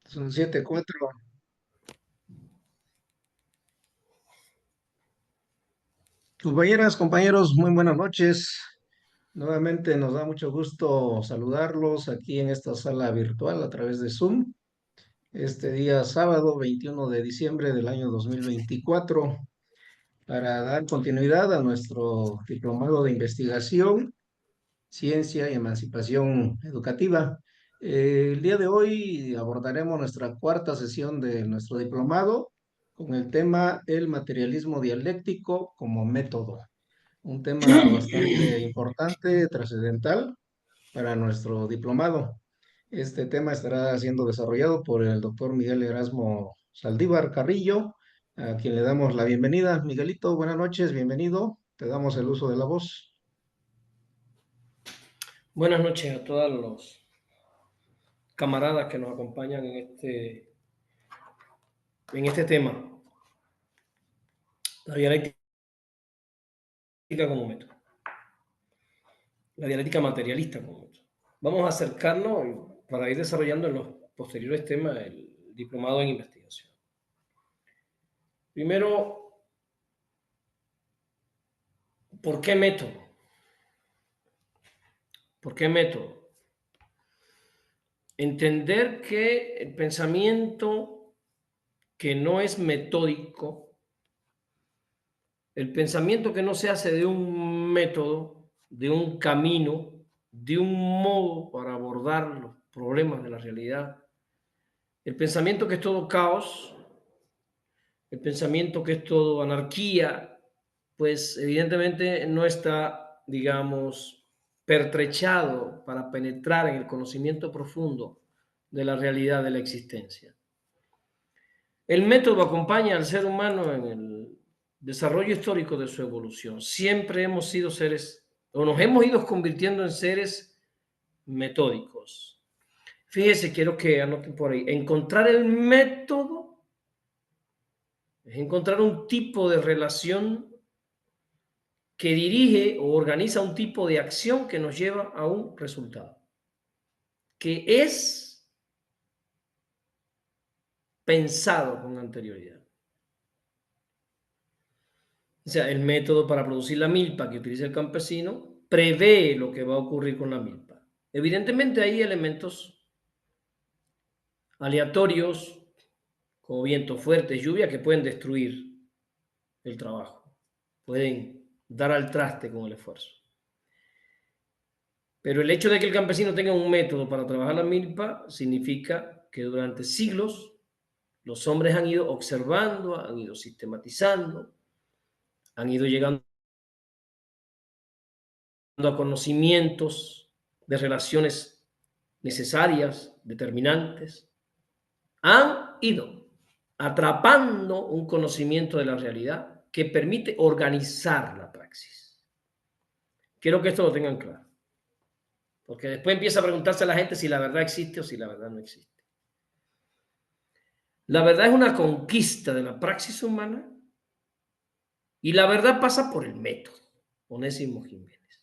Son 7:04. Compañeras, compañeros, muy buenas noches. Nuevamente nos da mucho gusto saludarlos aquí en esta sala virtual a través de Zoom. Este día sábado 21 de diciembre del año 2024 para dar continuidad a nuestro diplomado de investigación, ciencia y emancipación educativa. El día de hoy abordaremos nuestra cuarta sesión de nuestro diplomado con el tema el materialismo dialéctico como método. Un tema bastante importante, trascendental para nuestro diplomado. Este tema estará siendo desarrollado por el doctor Miguel Erasmo Saldívar Carrillo, a quien le damos la bienvenida. Miguelito, buenas noches, bienvenido. Te damos el uso de la voz. Buenas noches a todos los camaradas que nos acompañan en este tema, la dialéctica como método, la dialéctica materialista como método. Vamos a acercarnos para ir desarrollando en los posteriores temas el diplomado en investigación. Primero, ¿por qué método? ¿Por qué método? Entender que el pensamiento que no es metódico, el pensamiento que no se hace de un método, de un camino, de un modo para abordar los problemas de la realidad, el pensamiento que es todo caos, el pensamiento que es todo anarquía, pues evidentemente no está, digamos, pertrechado para penetrar en el conocimiento profundo de la realidad de la existencia. El método acompaña al ser humano en el desarrollo histórico de su evolución. Siempre hemos sido seres, o nos hemos ido convirtiendo en seres metódicos. Fíjese, quiero que anoten por ahí. Encontrar el método es encontrar un tipo de relación que dirige o organiza un tipo de acción que nos lleva a un resultado, que es pensado con anterioridad. O sea, el método para producir la milpa que utiliza el campesino prevé lo que va a ocurrir con la milpa. Evidentemente hay elementos aleatorios, como vientos fuertes, lluvia, que pueden destruir el trabajo, pueden dar al traste con el esfuerzo. Pero el hecho de que el campesino tenga un método para trabajar la milpa significa que durante siglos los hombres han ido observando, han ido sistematizando, han ido llegando a conocimientos de relaciones necesarias, determinantes, han ido atrapando un conocimiento de la realidad que permite organizar la praxis. Quiero que esto lo tengan claro, porque después empieza a preguntarse a la gente si la verdad existe o si la verdad no existe. La verdad es una conquista de la praxis humana y la verdad pasa por el método. Onésimo Jiménez.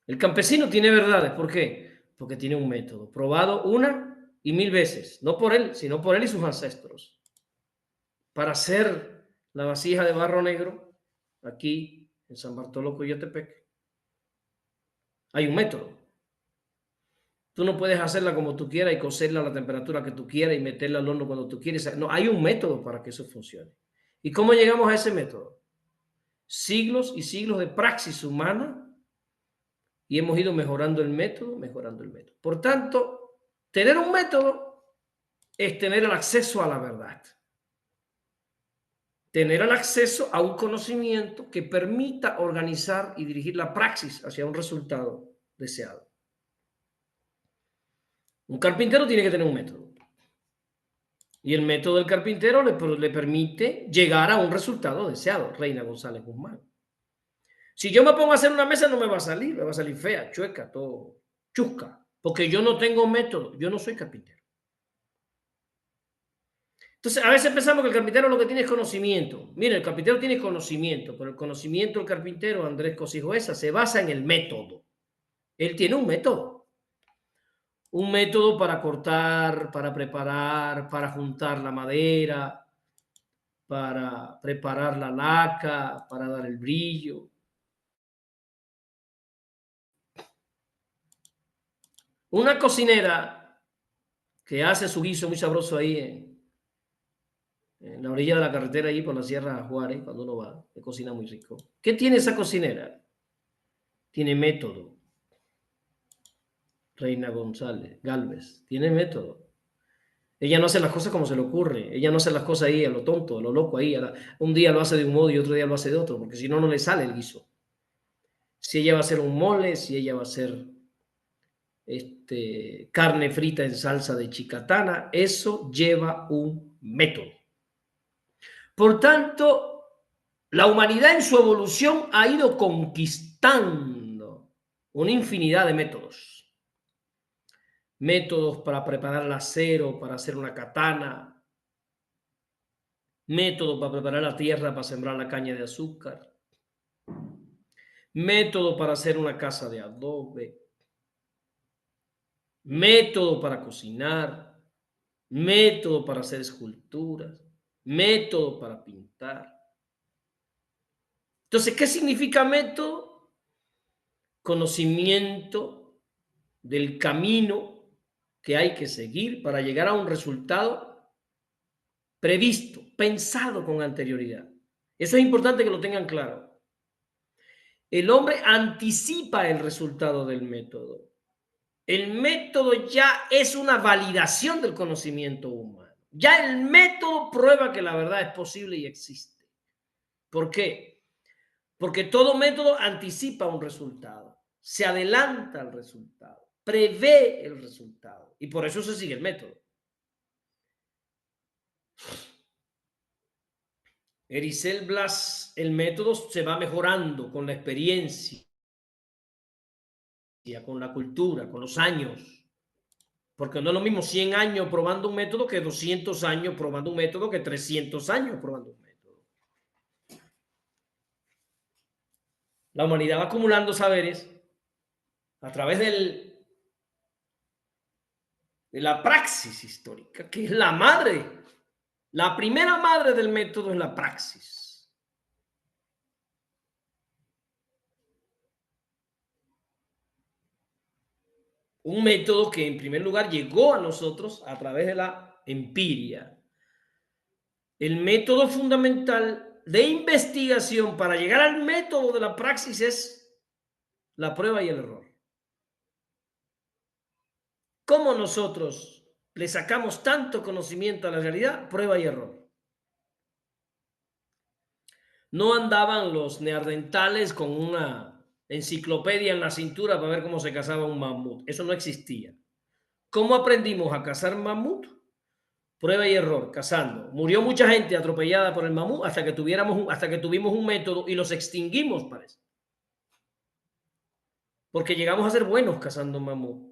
El campesino tiene verdades. ¿Por qué? Porque tiene un método probado una y mil veces, no por él, sino por él y sus ancestros. Para hacer la vasija de barro negro, aquí en San Bartolo, Coyotepec, hay un método. Tú no puedes hacerla como tú quieras y cocerla a la temperatura que tú quieras y meterla al horno cuando tú quieres. No, hay un método para que eso funcione. ¿Y cómo llegamos a ese método? Siglos y siglos de praxis humana y hemos ido mejorando el método, mejorando el método. Por tanto, tener un método es tener el acceso a la verdad. Tener el acceso a un conocimiento que permita organizar y dirigir la praxis hacia un resultado deseado. Un carpintero tiene que tener un método. Y el método del carpintero le permite llegar a un resultado deseado. Reina González Guzmán. Si yo me pongo a hacer una mesa, no me va a salir fea, chueca, todo chusca, porque yo no tengo método, yo no soy carpintero. Entonces, a veces pensamos que el carpintero lo que tiene es conocimiento. Mire, el carpintero tiene conocimiento, pero el conocimiento del carpintero, Andrés Cosijo Esa, se basa en el método. Él tiene un método. un método para cortar, para preparar, para juntar la madera, para preparar la laca, para dar el brillo. Una cocinera que hace su guiso muy sabroso ahí en la orilla de la carretera, ahí por la Sierra Juárez, cuando uno va, que cocina muy rico. ¿Qué tiene esa cocinera? Tiene método. Reina González, Galvez, tiene método. Ella no hace las cosas como se le ocurre. Ella no hace las cosas ahí a lo tonto, a lo loco ahí. Un día lo hace de un modo y otro día lo hace de otro, porque si no, no le sale el guiso. Si ella va a hacer un mole, si ella va a hacer carne frita en salsa de chicatana, eso lleva un método. Por tanto, la humanidad en su evolución ha ido conquistando una infinidad de métodos. Métodos para preparar el acero, para hacer una katana, método para preparar la tierra para sembrar la caña de azúcar, método para hacer una casa de adobe, método para cocinar, método para hacer esculturas, método para pintar. Entonces, ¿qué significa método? Conocimiento del camino que hay que seguir para llegar a un resultado previsto, pensado con anterioridad. Eso es importante que lo tengan claro. El hombre anticipa el resultado del método. El método ya es una validación del conocimiento humano. Ya el método prueba que la verdad es posible y existe. ¿Por qué? Porque todo método anticipa un resultado, se adelanta al resultado, prevé el resultado y por eso se sigue el método. Ericel Blas, el método se va mejorando con la experiencia, con la cultura, con los años. Porque no es lo mismo 100 años probando un método que 200 años probando un método que 300 años probando un método. La humanidad va acumulando saberes a través de la praxis histórica, que es la madre. La primera madre del método es la praxis. Un método que en primer lugar llegó a nosotros a través de la empiria. El método fundamental de investigación para llegar al método de la praxis es la prueba y el error. ¿Cómo nosotros le sacamos tanto conocimiento a la realidad? Prueba y error. No andaban los neandertales con una enciclopedia en la cintura para ver cómo se cazaba un mamut. Eso no existía. ¿Cómo aprendimos a cazar mamut? Prueba y error, cazando. Murió mucha gente atropellada por el mamut hasta que tuvimos un método y los extinguimos, parece. Porque llegamos a ser buenos cazando mamut.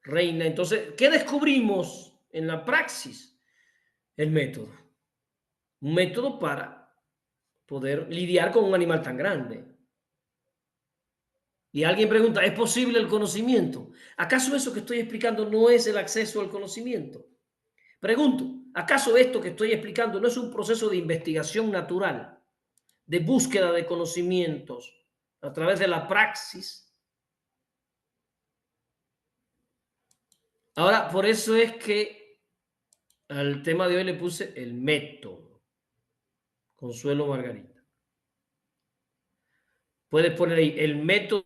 Reina, entonces, ¿qué descubrimos en la praxis? El método. Un método para poder lidiar con un animal tan grande. Y alguien pregunta, ¿es posible el conocimiento? ¿Acaso eso que estoy explicando no es el acceso al conocimiento? Pregunto, ¿acaso esto que estoy explicando no es un proceso de investigación natural, de búsqueda de conocimientos a través de la praxis? Ahora, por eso es que al tema de hoy le puse el método. Consuelo Margarita. Puedes poner ahí, el método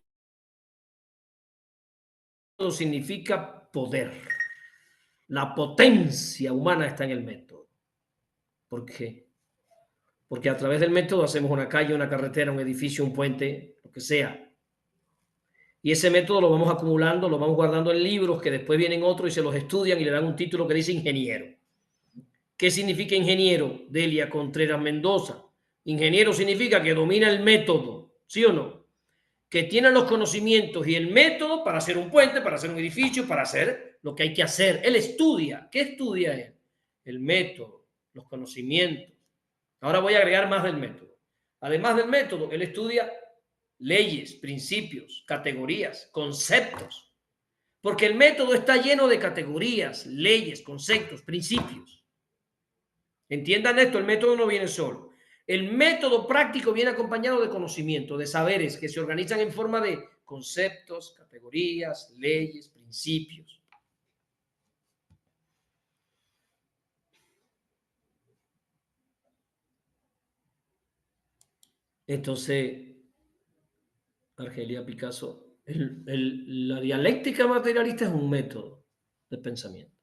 significa poder. La potencia humana está en el método. ¿Por qué? Porque a través del método hacemos una calle, una carretera, un edificio, un puente, lo que sea. Y ese método lo vamos acumulando, lo vamos guardando en libros que después vienen otros y se los estudian y le dan un título que dice ingeniero. ¿Qué significa ingeniero? Delia Contreras Mendoza. Ingeniero significa que domina el método, ¿sí o no? Que tiene los conocimientos y el método para hacer un puente, para hacer un edificio, para hacer lo que hay que hacer. Él estudia. ¿Qué estudia él? El método, los conocimientos. Ahora voy a agregar más del método. Además del método, él estudia leyes, principios, categorías, conceptos. Porque el método está lleno de categorías, leyes, conceptos, principios. Entiendan esto, el método no viene solo. El método práctico viene acompañado de conocimiento, de saberes que se organizan en forma de conceptos, categorías, leyes, principios. Entonces, Argelia Picasso, la dialéctica materialista es un método de pensamiento.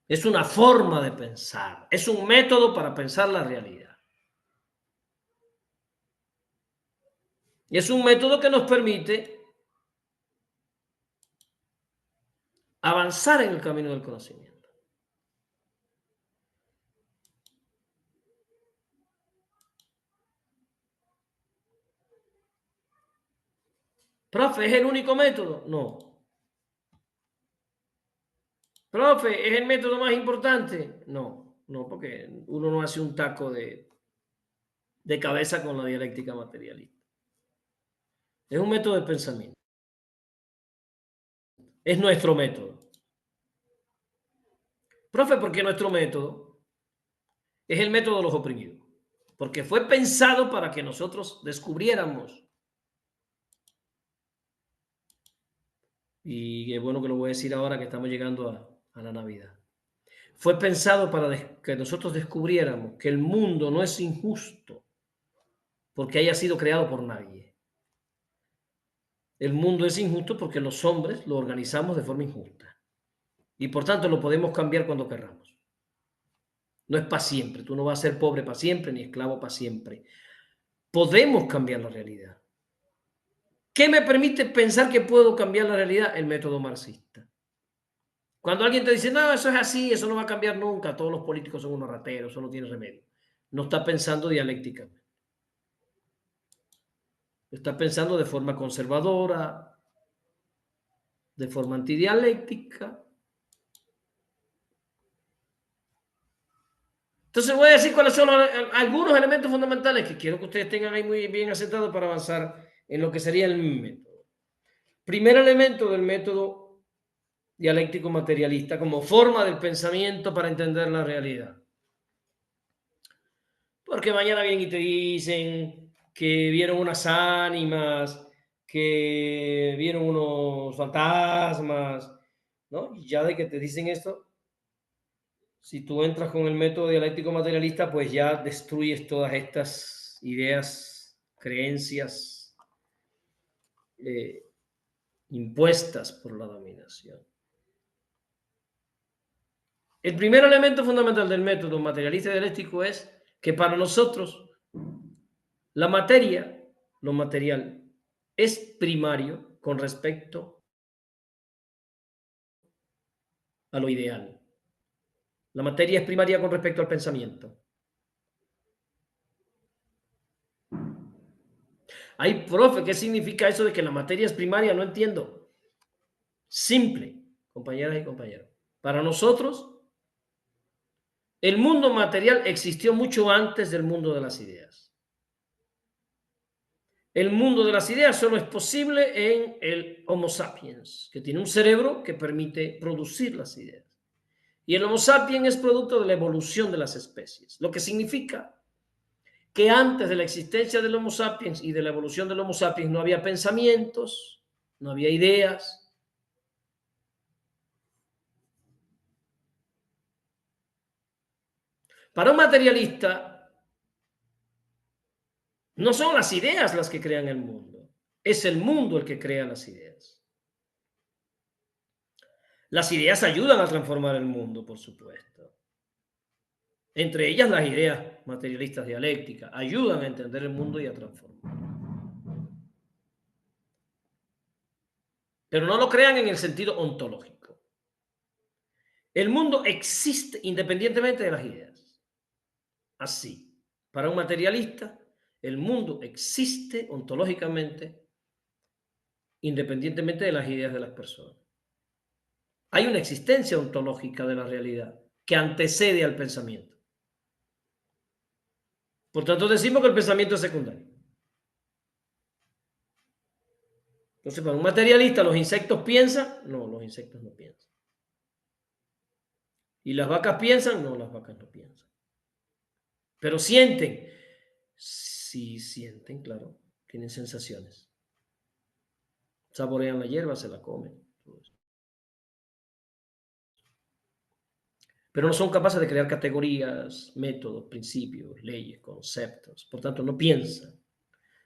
Es una forma de pensar, es un método para pensar la realidad. Y es un método que nos permite avanzar en el camino del conocimiento. Profe, ¿es el único método? No. Profe, ¿es el método más importante? No, no, porque uno no hace un taco de cabeza con la dialéctica materialista. Es un método de pensamiento. Es nuestro método. Profe, ¿por qué nuestro método? Es el método de los oprimidos. Porque fue pensado para que nosotros descubriéramos. Y es bueno que lo voy a decir ahora que estamos llegando a la Navidad. Fue pensado para que nosotros descubriéramos que el mundo no es injusto porque haya sido creado por nadie. El mundo es injusto porque los hombres lo organizamos de forma injusta. Y por tanto lo podemos cambiar cuando querramos. No es para siempre. Tú no vas a ser pobre para siempre ni esclavo para siempre. Podemos cambiar la realidad. ¿Qué me permite pensar que puedo cambiar la realidad? El método marxista. Cuando alguien te dice, no, eso es así, eso no va a cambiar nunca, todos los políticos son unos rateros, eso no tiene remedio. No está pensando dialécticamente. Está pensando de forma conservadora, de forma antidialéctica. Entonces voy a decir cuáles son algunos elementos fundamentales que quiero que ustedes tengan ahí muy bien asentados para avanzar en lo que sería el método. Primer elemento del método dialéctico materialista como forma del pensamiento para entender la realidad. Porque mañana vienen y te dicen que vieron unas ánimas, que vieron unos fantasmas, ¿no? Y ya de que te dicen esto, si tú entras con el método dialéctico materialista, pues ya destruyes todas estas ideas, creencias impuestas por la dominación. El primer elemento fundamental del método materialista dialéctico es que para nosotros la materia, lo material, es primario con respecto a lo ideal. La materia es primaria con respecto al pensamiento. Ay, profe, ¿qué significa eso de que la materia es primaria? No entiendo. Simple, compañeras y compañeros. Para nosotros, el mundo material existió mucho antes del mundo de las ideas. El mundo de las ideas solo es posible en el Homo sapiens, que tiene un cerebro que permite producir las ideas. Y el Homo sapiens es producto de la evolución de las especies, lo que significa que antes de la existencia del Homo sapiens y de la evolución del Homo sapiens no había pensamientos, no había ideas. Para un materialista, no son las ideas las que crean el mundo, es el mundo el que crea las ideas. Las ideas ayudan a transformar el mundo, por supuesto. Entre ellas las ideas materialistas dialécticas ayudan a entender el mundo y a transformar. Pero no lo crean en el sentido ontológico. El mundo existe independientemente de las ideas. Así, para un materialista, el mundo existe ontológicamente independientemente de las ideas de las personas. Hay una existencia ontológica de la realidad que antecede al pensamiento. Por tanto, decimos que el pensamiento es secundario. Entonces, para un materialista, ¿los insectos piensan? No, los insectos no piensan. ¿Y las vacas piensan? No, las vacas no piensan. Pero sienten. Sí, sienten, claro. Tienen sensaciones. Saborean la hierba, se la comen. Pero no son capaces de crear categorías, métodos, principios, leyes, conceptos. Por tanto, no piensan.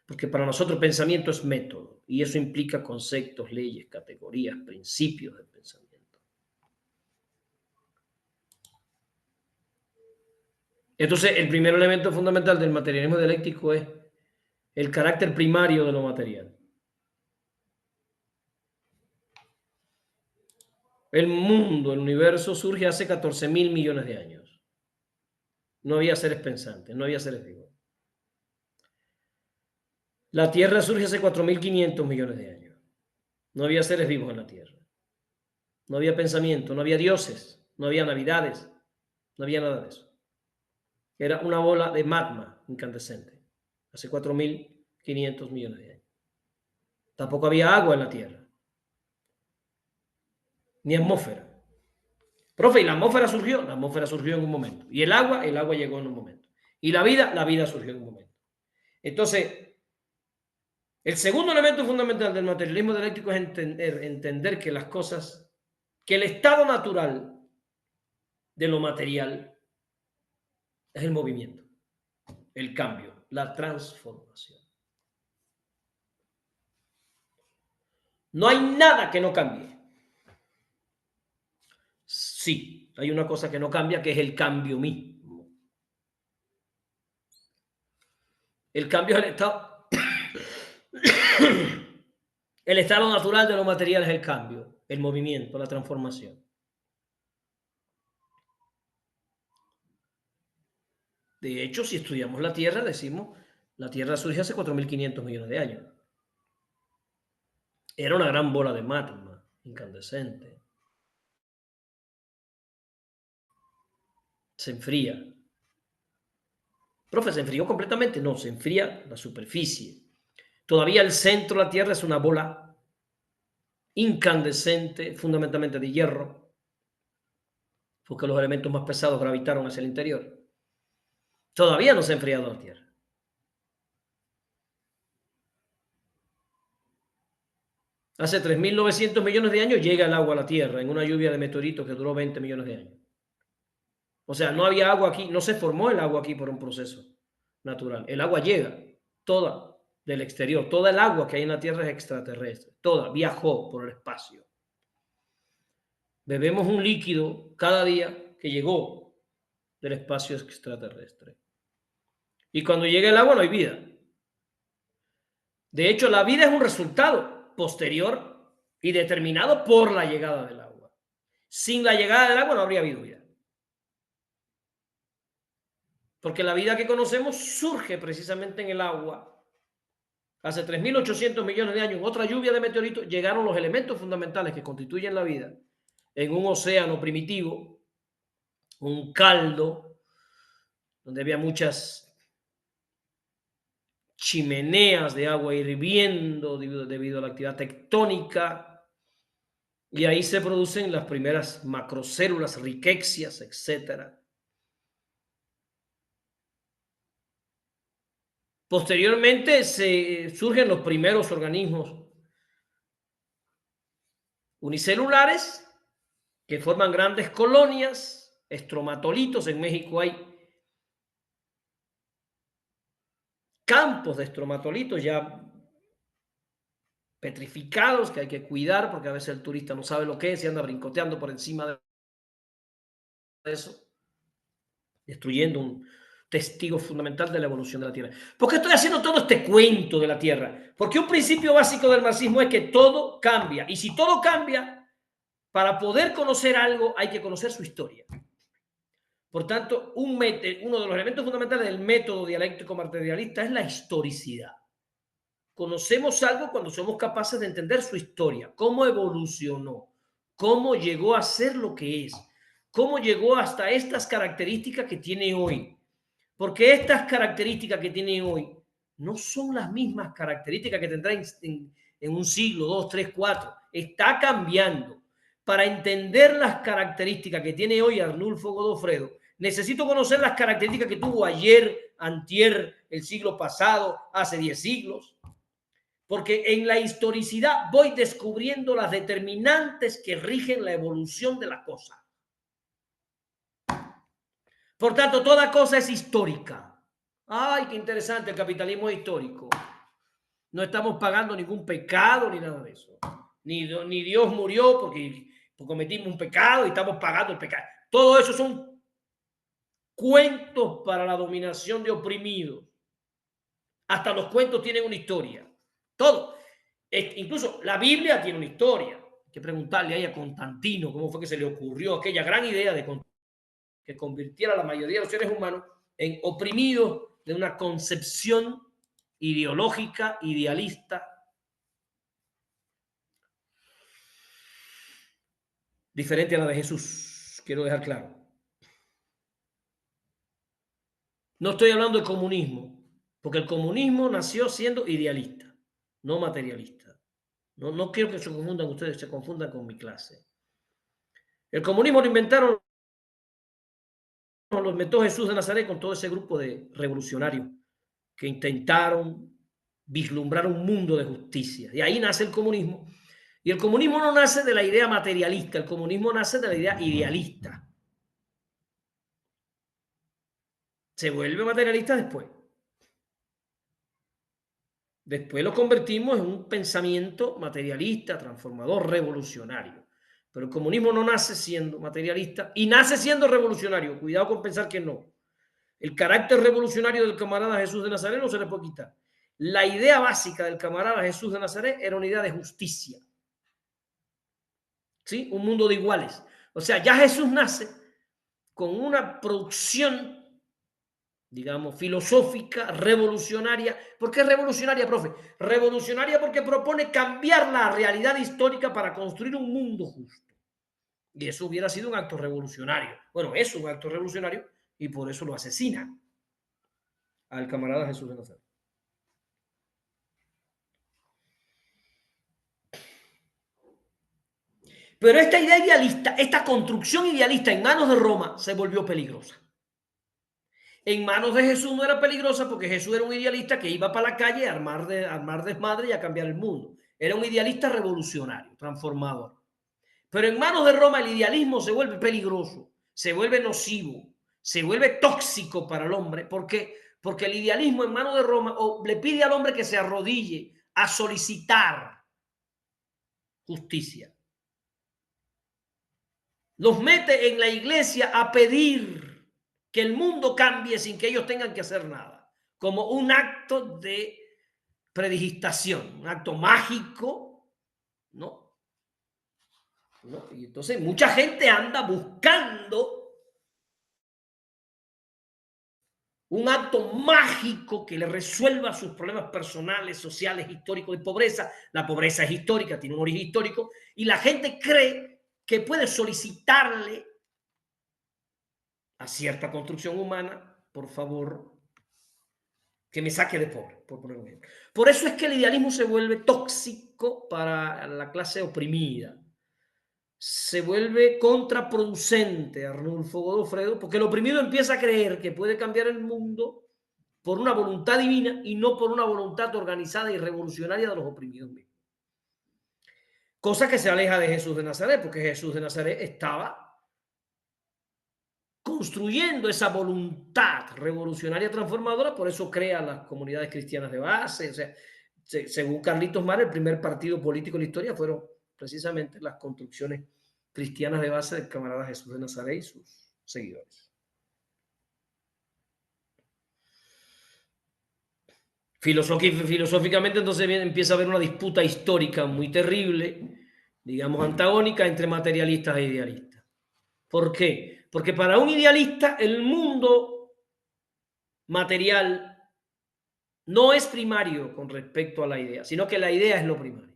Porque para nosotros pensamiento es método. Y eso implica conceptos, leyes, categorías, principios del pensamiento. Entonces, el primer elemento fundamental del materialismo dialéctico es el carácter primario de lo material. El mundo, el universo surge hace 14.000 millones de años. No había seres pensantes, no había seres vivos. La Tierra surge hace 4.500 millones de años. No había seres vivos en la Tierra. No había pensamiento, no había dioses, no había navidades, no había nada de eso. Era una bola de magma incandescente hace 4.500 millones de años. Tampoco había agua en la Tierra, ni atmósfera. Profe, ¿y la atmósfera surgió? La atmósfera surgió en un momento. ¿Y el agua? El agua llegó en un momento. ¿Y la vida surgió en un momento. Entonces, el segundo elemento fundamental del materialismo dialéctico es entender que las cosas, que el estado natural de lo material es el movimiento, el cambio, la transformación. No hay nada que no cambie. Sí, hay una cosa que no cambia, que es el cambio mismo. El cambio es el estado. El estado natural de lo material es el cambio, el movimiento, la transformación. De hecho, si estudiamos la Tierra, decimos, la Tierra surgió hace 4.500 millones de años. Era una gran bola de magma incandescente. Se enfría. Profe, ¿se enfrió completamente? No, se enfría la superficie. Todavía el centro de la Tierra es una bola incandescente, fundamentalmente de hierro, porque los elementos más pesados gravitaron hacia el interior. Todavía no se ha enfriado la Tierra. Hace 3.900 millones de años llega el agua a la Tierra en una lluvia de meteoritos que duró 20 millones de años. O sea, no había agua aquí, no se formó el agua aquí por un proceso natural. El agua llega, toda del exterior, toda el agua que hay en la Tierra es extraterrestre, toda viajó por el espacio. Bebemos un líquido cada día que llegó del espacio extraterrestre. Y cuando llega el agua no hay vida. De hecho, la vida es un resultado posterior y determinado por la llegada del agua. Sin la llegada del agua no habría habido vida. Porque la vida que conocemos surge precisamente en el agua. Hace 3.800 millones de años, en otra lluvia de meteoritos, llegaron los elementos fundamentales que constituyen la vida en un océano primitivo, un caldo, donde había muchas chimeneas de agua hirviendo debido a la actividad tectónica, y ahí se producen las primeras macrocélulas, riquecias, etcétera. Posteriormente surgen los primeros organismos unicelulares que forman grandes colonias, estromatolitos. En México hay campos de estromatolitos ya petrificados que hay que cuidar porque a veces el turista no sabe lo que es y anda brincoteando por encima de eso, destruyendo un testigo fundamental de la evolución de la Tierra. ¿Por qué estoy haciendo todo este cuento de la Tierra? Porque un principio básico del marxismo es que todo cambia. Y si todo cambia, para poder conocer algo hay que conocer su historia. Por tanto, uno de los elementos fundamentales del método dialéctico materialista es la historicidad. Conocemos algo cuando somos capaces de entender su historia, cómo evolucionó, cómo llegó a ser lo que es, cómo llegó hasta estas características que tiene hoy. Porque estas características que tiene hoy no son las mismas características que tendrá en un siglo, 2, 3, 4. Está cambiando. Para entender las características que tiene hoy Arnulfo Godofredo, necesito conocer las características que tuvo ayer, antier, el siglo pasado, hace 10 siglos. Porque en la historicidad voy descubriendo las determinantes que rigen la evolución de la cosa. Por tanto, toda cosa es histórica. Ay, qué interesante, el capitalismo es histórico. No estamos pagando ningún pecado ni nada de eso. Ni Dios murió porque cometimos un pecado y estamos pagando el pecado. Todo eso son cuentos para la dominación de oprimidos. Hasta los cuentos tienen una historia. Todo. Incluso la Biblia tiene una historia. Hay que preguntarle ahí a Constantino cómo fue que se le ocurrió aquella gran idea de que convirtiera a la mayoría de los seres humanos en oprimidos de una concepción ideológica, idealista, diferente a la de Jesús. Quiero dejar claro. No estoy hablando de comunismo, porque el comunismo nació siendo idealista, no materialista. No quiero que se confundan ustedes, se confundan con mi clase. El comunismo lo inventaron, lo inventó Jesús de Nazaret con todo ese grupo de revolucionarios que intentaron vislumbrar un mundo de justicia. Y ahí nace el comunismo. Y el comunismo no nace de la idea materialista, el comunismo nace de la idea idealista. Se vuelve materialista después. Después lo convertimos en un pensamiento materialista, transformador, revolucionario. Pero el comunismo no nace siendo materialista y nace siendo revolucionario. Cuidado con pensar que no. El carácter revolucionario del camarada Jesús de Nazaret no se le puede quitar. La idea básica del camarada Jesús de Nazaret era una idea de justicia. ¿Sí? Un mundo de iguales. O sea, ya Jesús nace con una producción, digamos, filosófica, revolucionaria. ¿Por qué revolucionaria, profe? Revolucionaria porque propone cambiar la realidad histórica para construir un mundo justo. Y eso hubiera sido un acto revolucionario. Bueno, es un acto revolucionario y por eso lo asesinan al camarada Jesús de Nazaret. Pero esta idea idealista, esta construcción idealista en manos de Roma se volvió peligrosa. En manos de Jesús no era peligrosa porque Jesús era un idealista que iba para la calle a armar desmadre y a cambiar el mundo. Era un idealista revolucionario, transformador. Pero en manos de Roma el idealismo se vuelve peligroso, se vuelve nocivo, se vuelve tóxico para el hombre. ¿Por qué? Porque el idealismo en manos de Roma le pide al hombre que se arrodille a solicitar justicia. Los mete en la iglesia a pedir que el mundo cambie sin que ellos tengan que hacer nada, como un acto de predigitación, un acto mágico, ¿no? ¿No? Y entonces mucha gente anda buscando un acto mágico que le resuelva sus problemas personales, sociales, históricos de pobreza. La pobreza es histórica, tiene un origen histórico, y la gente cree que puede solicitarle a cierta construcción humana, por favor, que me saque de pobre, por poner un ejemplo. Por eso es que el idealismo se vuelve tóxico para la clase oprimida. Se vuelve contraproducente, Arnulfo Godofredo, porque el oprimido empieza a creer que puede cambiar el mundo por una voluntad divina y no por una voluntad organizada y revolucionaria de los oprimidos mismos. Cosa que se aleja de Jesús de Nazaret, porque Jesús de Nazaret estaba construyendo esa voluntad revolucionaria transformadora, por eso crea las comunidades cristianas de base. O sea, según Carlitos Mar, el primer partido político en la historia fueron precisamente las construcciones cristianas de base del camarada Jesús de Nazaret y sus seguidores. Filosóficamente, entonces empieza a haber una disputa histórica muy terrible, digamos antagónica, entre materialistas e idealistas. ¿Por qué? Porque para un idealista el mundo material no es primario con respecto a la idea, sino que la idea es lo primario.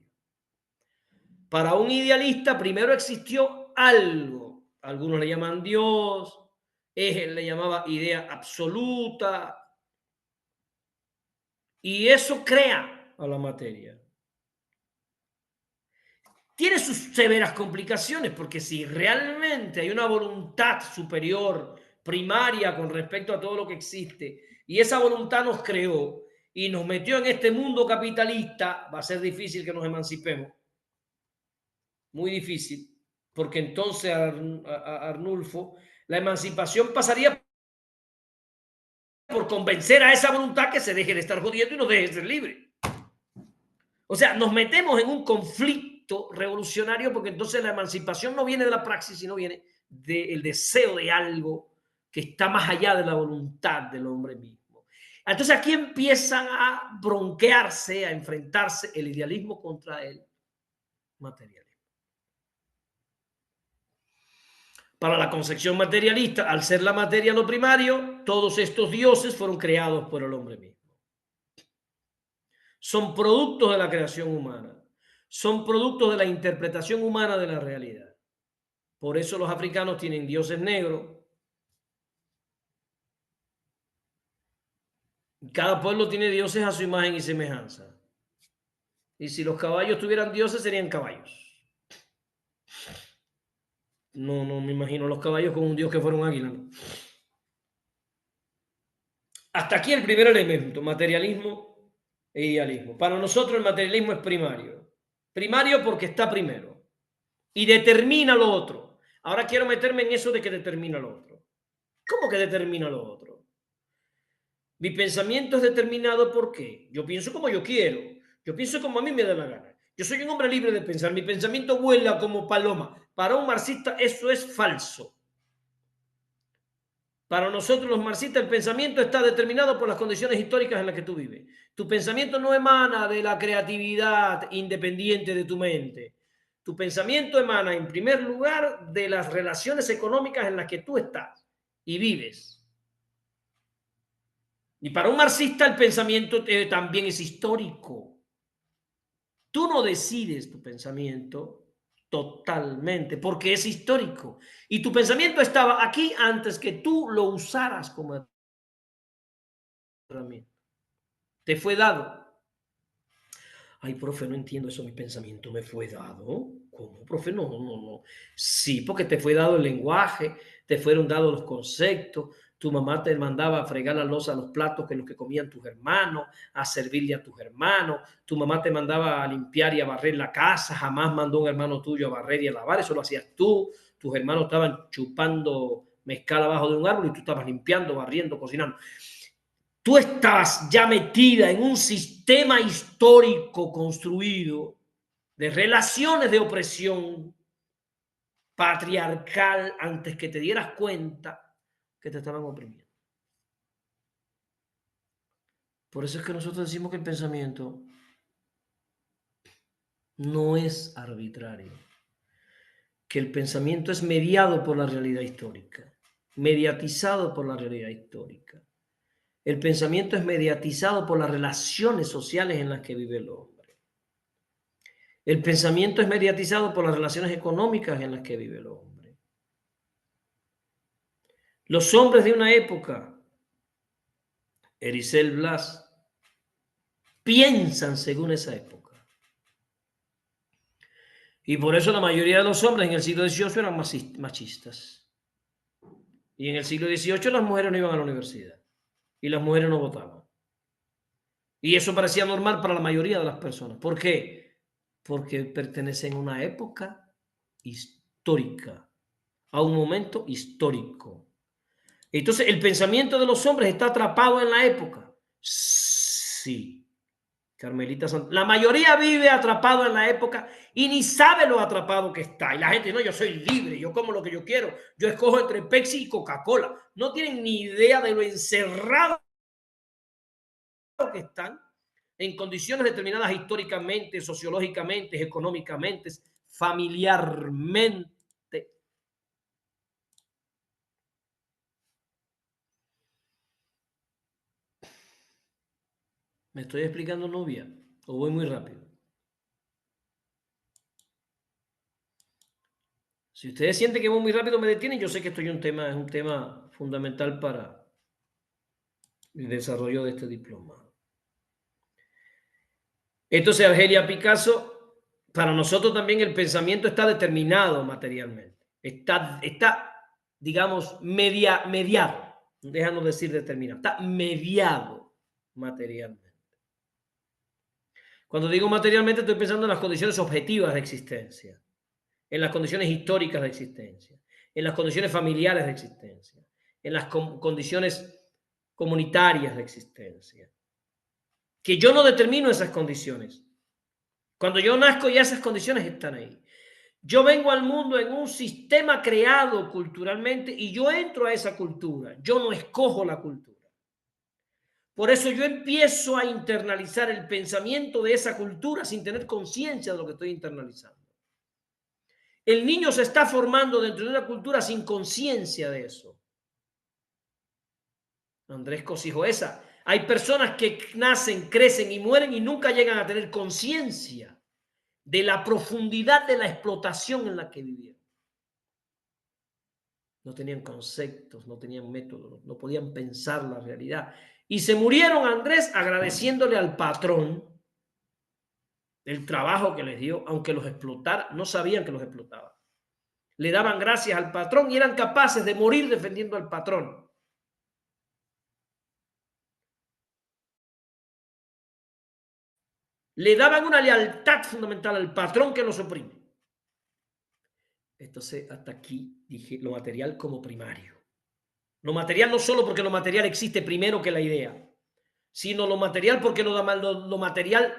Para un idealista primero existió algo, algunos le llaman Dios, Hegel le llamaba idea absoluta, y eso crea a la materia. tiene sus severas complicaciones, porque si realmente hay una voluntad superior, primaria, con respecto a todo lo que existe, y esa voluntad nos creó y nos metió en este mundo capitalista, va a ser difícil que nos emancipemos. Muy difícil, porque entonces, Arnulfo, la emancipación pasaría por convencer a esa voluntad que se deje de estar jodiendo y nos deje de ser libre. O sea, nos metemos en un conflicto revolucionario porque entonces la emancipación no viene de la praxis, sino viene del deseo de algo que está más allá de la voluntad del hombre mismo. Entonces aquí empiezan a bronquearse, a enfrentarse el idealismo contra el materialismo. Para la concepción materialista, al ser la materia lo primario, todos estos dioses fueron creados por el hombre mismo. Son productos de la creación humana, son productos de la interpretación humana de la realidad. Por eso los africanos tienen dioses negros. Cada pueblo tiene dioses a su imagen y semejanza. Y si los caballos tuvieran dioses, serían caballos. No me imagino los caballos con un dios que fuera un águila, ¿no? Hasta aquí el primer elemento, materialismo e idealismo. Para nosotros el materialismo es primario. Primario porque está primero y determina lo otro. Ahora quiero meterme en eso de que determina lo otro. ¿Cómo que determina lo otro? Mi pensamiento es determinado por qué. Yo pienso como yo quiero. Yo pienso como a mí me da la gana. Yo soy un hombre libre de pensar. Mi pensamiento vuela como paloma. Para un marxista eso es falso. Para nosotros los marxistas el pensamiento está determinado por las condiciones históricas en las que tú vives. Tu pensamiento no emana de la creatividad independiente de tu mente. Tu pensamiento emana en primer lugar de las relaciones económicas en las que tú estás y vives. Y para un marxista el pensamiento también es histórico. Tú no decides tu pensamiento totalmente porque es histórico. Y tu pensamiento estaba aquí antes que tú lo usaras como herramienta. Te fue dado. Ay, profe, no entiendo eso, mi pensamiento me fue dado. ¿Cómo, profe? No. Sí, porque te fue dado el lenguaje, te fueron dados los conceptos, tu mamá te mandaba a fregar la loza, los platos que los que comían tus hermanos, a servirle a tus hermanos, tu mamá te mandaba a limpiar y a barrer la casa, jamás mandó un hermano tuyo a barrer y a lavar, eso lo hacías tú, tus hermanos estaban chupando mezcal abajo de un árbol y tú estabas limpiando, barriendo, cocinando. Tú estabas ya metida en un sistema histórico construido de relaciones de opresión patriarcal antes que te dieras cuenta que te estaban oprimiendo. Por eso es que nosotros decimos que el pensamiento no es arbitrario, que el pensamiento es mediado por la realidad histórica, mediatizado por la realidad histórica. El pensamiento es mediatizado por las relaciones sociales en las que vive el hombre. El pensamiento es mediatizado por las relaciones económicas en las que vive el hombre. Los hombres de una época, Ericel Blas, piensan según esa época. Y por eso la mayoría de los hombres en el siglo XVIII eran machistas. Y en el siglo XVIII las mujeres no iban a la universidad. Y las mujeres no votaban. Y eso parecía normal para la mayoría de las personas. ¿Por qué? Porque pertenecen a una época histórica, a un momento histórico. Entonces, ¿el pensamiento de los hombres está atrapado en la época? Sí. Carmelita Santos. La mayoría vive atrapado en la época y ni sabe lo atrapado que está. Y la gente, no, yo soy libre, yo como lo que yo quiero, yo escojo entre Pepsi y Coca-Cola. No tienen ni idea de lo encerrado que están en condiciones determinadas históricamente, sociológicamente, económicamente, familiarmente. ¿Me estoy explicando, novia? ¿O voy muy rápido? Si ustedes sienten que voy muy rápido, me detienen. Yo sé que esto es un tema fundamental para el desarrollo de este diploma. Entonces, Argelia Picasso para nosotros también el pensamiento está determinado materialmente. Está digamos, mediado. Déjanos decir determinado. Está mediado materialmente. Cuando digo materialmente estoy pensando en las condiciones objetivas de existencia, en las condiciones históricas de existencia, en las condiciones familiares de existencia, en las condiciones comunitarias de existencia. Que yo no determino esas condiciones. Cuando yo nazco ya esas condiciones están ahí. Yo vengo al mundo en un sistema creado culturalmente y yo entro a esa cultura. Yo no escojo la cultura. Por eso yo empiezo a internalizar el pensamiento de esa cultura sin tener conciencia de lo que estoy internalizando. El niño se está formando dentro de una cultura sin conciencia de eso. Andrés Cosijo esa. Hay personas que nacen, crecen y mueren y nunca llegan a tener conciencia de la profundidad de la explotación en la que vivieron. No tenían conceptos, no tenían métodos, no podían pensar la realidad. Y se murieron, Andrés, agradeciéndole al patrón el trabajo que les dio, aunque los explotara, no sabían que los explotaba. Le daban gracias al patrón y eran capaces de morir defendiendo al patrón. Le daban una lealtad fundamental al patrón que los oprime. Entonces, hasta aquí dije lo material como primario. Lo material no solo porque lo material existe primero que la idea, sino lo material porque lo material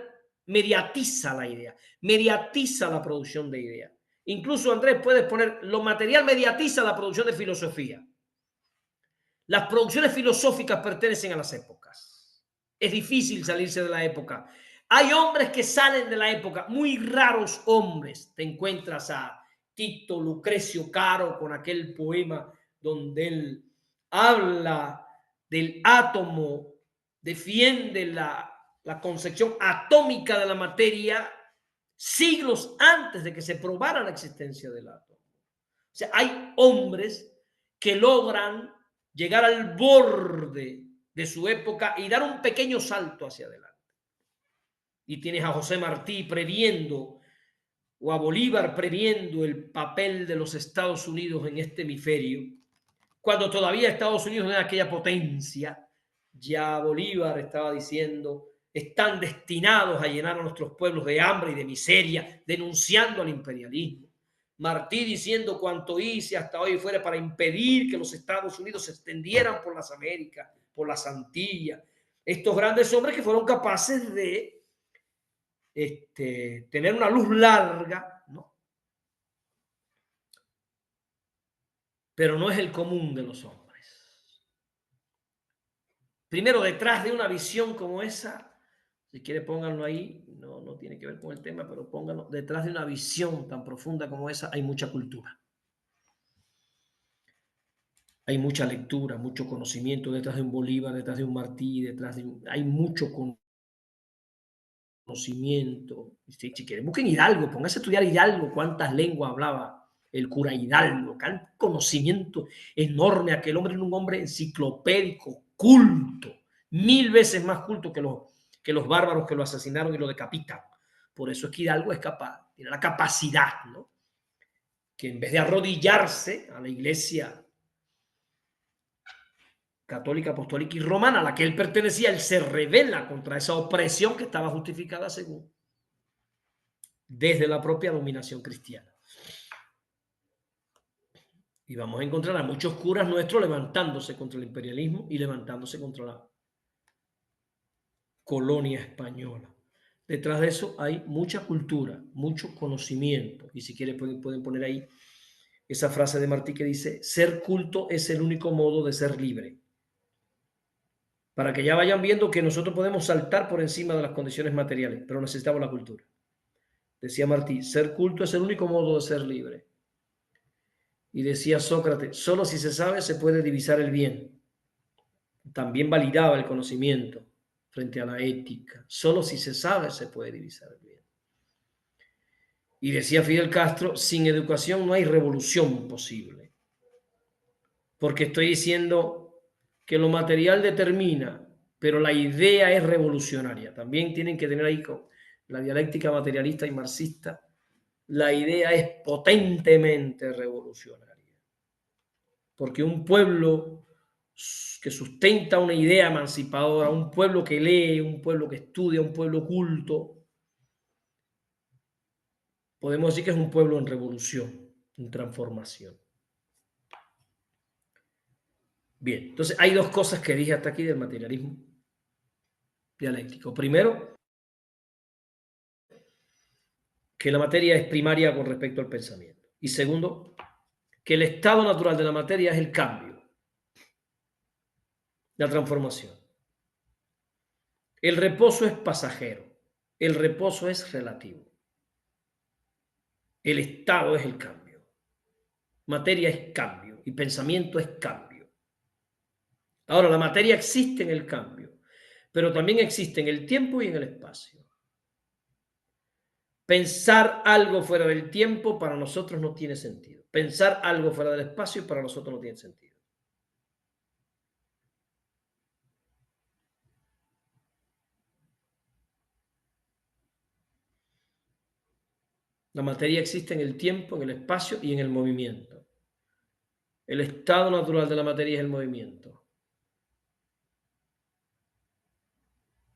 mediatiza la idea, mediatiza la producción de ideas. Incluso, Andrés, puedes poner lo material mediatiza la producción de filosofía. Las producciones filosóficas pertenecen a las épocas. Es difícil salirse de la época. Hay hombres que salen de la época, muy raros hombres. Te encuentras a Tito Lucrecio Caro con aquel poema donde él habla del átomo, defiende la concepción atómica de la materia siglos antes de que se probara la existencia del átomo. O sea, hay hombres que logran llegar al borde de su época y dar un pequeño salto hacia adelante. Y tienes a José Martí previendo, o a Bolívar previendo el papel de los Estados Unidos en este hemisferio. Cuando todavía Estados Unidos no era aquella potencia, ya Bolívar estaba diciendo, están destinados a llenar a nuestros pueblos de hambre y de miseria, denunciando al imperialismo. Martí diciendo cuanto hice hasta hoy fuera para impedir que los Estados Unidos se extendieran por las Américas, por las Antillas. Estos grandes hombres que fueron capaces de tener una luz larga, ¿no? Pero no es el común de los hombres. Primero, detrás de una visión como esa, si quiere pónganlo ahí, no tiene que ver con el tema, pero pónganlo, detrás de una visión tan profunda como esa hay mucha cultura. Hay mucha lectura, mucho conocimiento detrás de un Bolívar, detrás de un Martí, hay mucho conocimiento. Si quieren, busquen Hidalgo, pónganse a estudiar Hidalgo, cuántas lenguas hablaba el cura Hidalgo, qué conocimiento enorme, aquel hombre era un hombre enciclopédico, culto, 1000 veces más culto que los bárbaros que lo asesinaron y lo decapitan. Por eso es que Hidalgo es capaz, tiene la capacidad, ¿no? Que en vez de arrodillarse a la iglesia católica, apostólica y romana a la que él pertenecía, él se rebela contra esa opresión que estaba justificada según desde la propia dominación cristiana. Y vamos a encontrar a muchos curas nuestros levantándose contra el imperialismo y levantándose contra la colonia española. Detrás de eso hay mucha cultura, mucho conocimiento. Y si quieren pueden poner ahí esa frase de Martí que dice, ser culto es el único modo de ser libre. Para que ya vayan viendo que nosotros podemos saltar por encima de las condiciones materiales, pero necesitamos la cultura. Decía Martí, ser culto es el único modo de ser libre. Y decía Sócrates, solo si se sabe se puede divisar el bien. También validaba el conocimiento frente a la ética. Solo si se sabe se puede divisar el bien. Y decía Fidel Castro, sin educación no hay revolución posible. Porque estoy diciendo que lo material determina, pero la idea es revolucionaria. También tienen que tener ahí con la dialéctica materialista y marxista la idea es potentemente revolucionaria. Porque un pueblo que sustenta una idea emancipadora, un pueblo que lee, un pueblo que estudia, un pueblo culto, podemos decir que es un pueblo en revolución, en transformación. Bien, entonces hay dos cosas que dije hasta aquí del materialismo dialéctico. Primero, que la materia es primaria con respecto al pensamiento. Y segundo, que el estado natural de la materia es el cambio, la transformación. El reposo es pasajero, el reposo es relativo. El estado es el cambio. Materia es cambio y pensamiento es cambio. Ahora, la materia existe en el cambio, pero también existe en el tiempo y en el espacio. Pensar algo fuera del tiempo para nosotros no tiene sentido. Pensar algo fuera del espacio para nosotros no tiene sentido. La materia existe en el tiempo, en el espacio y en el movimiento. El estado natural de la materia es el movimiento.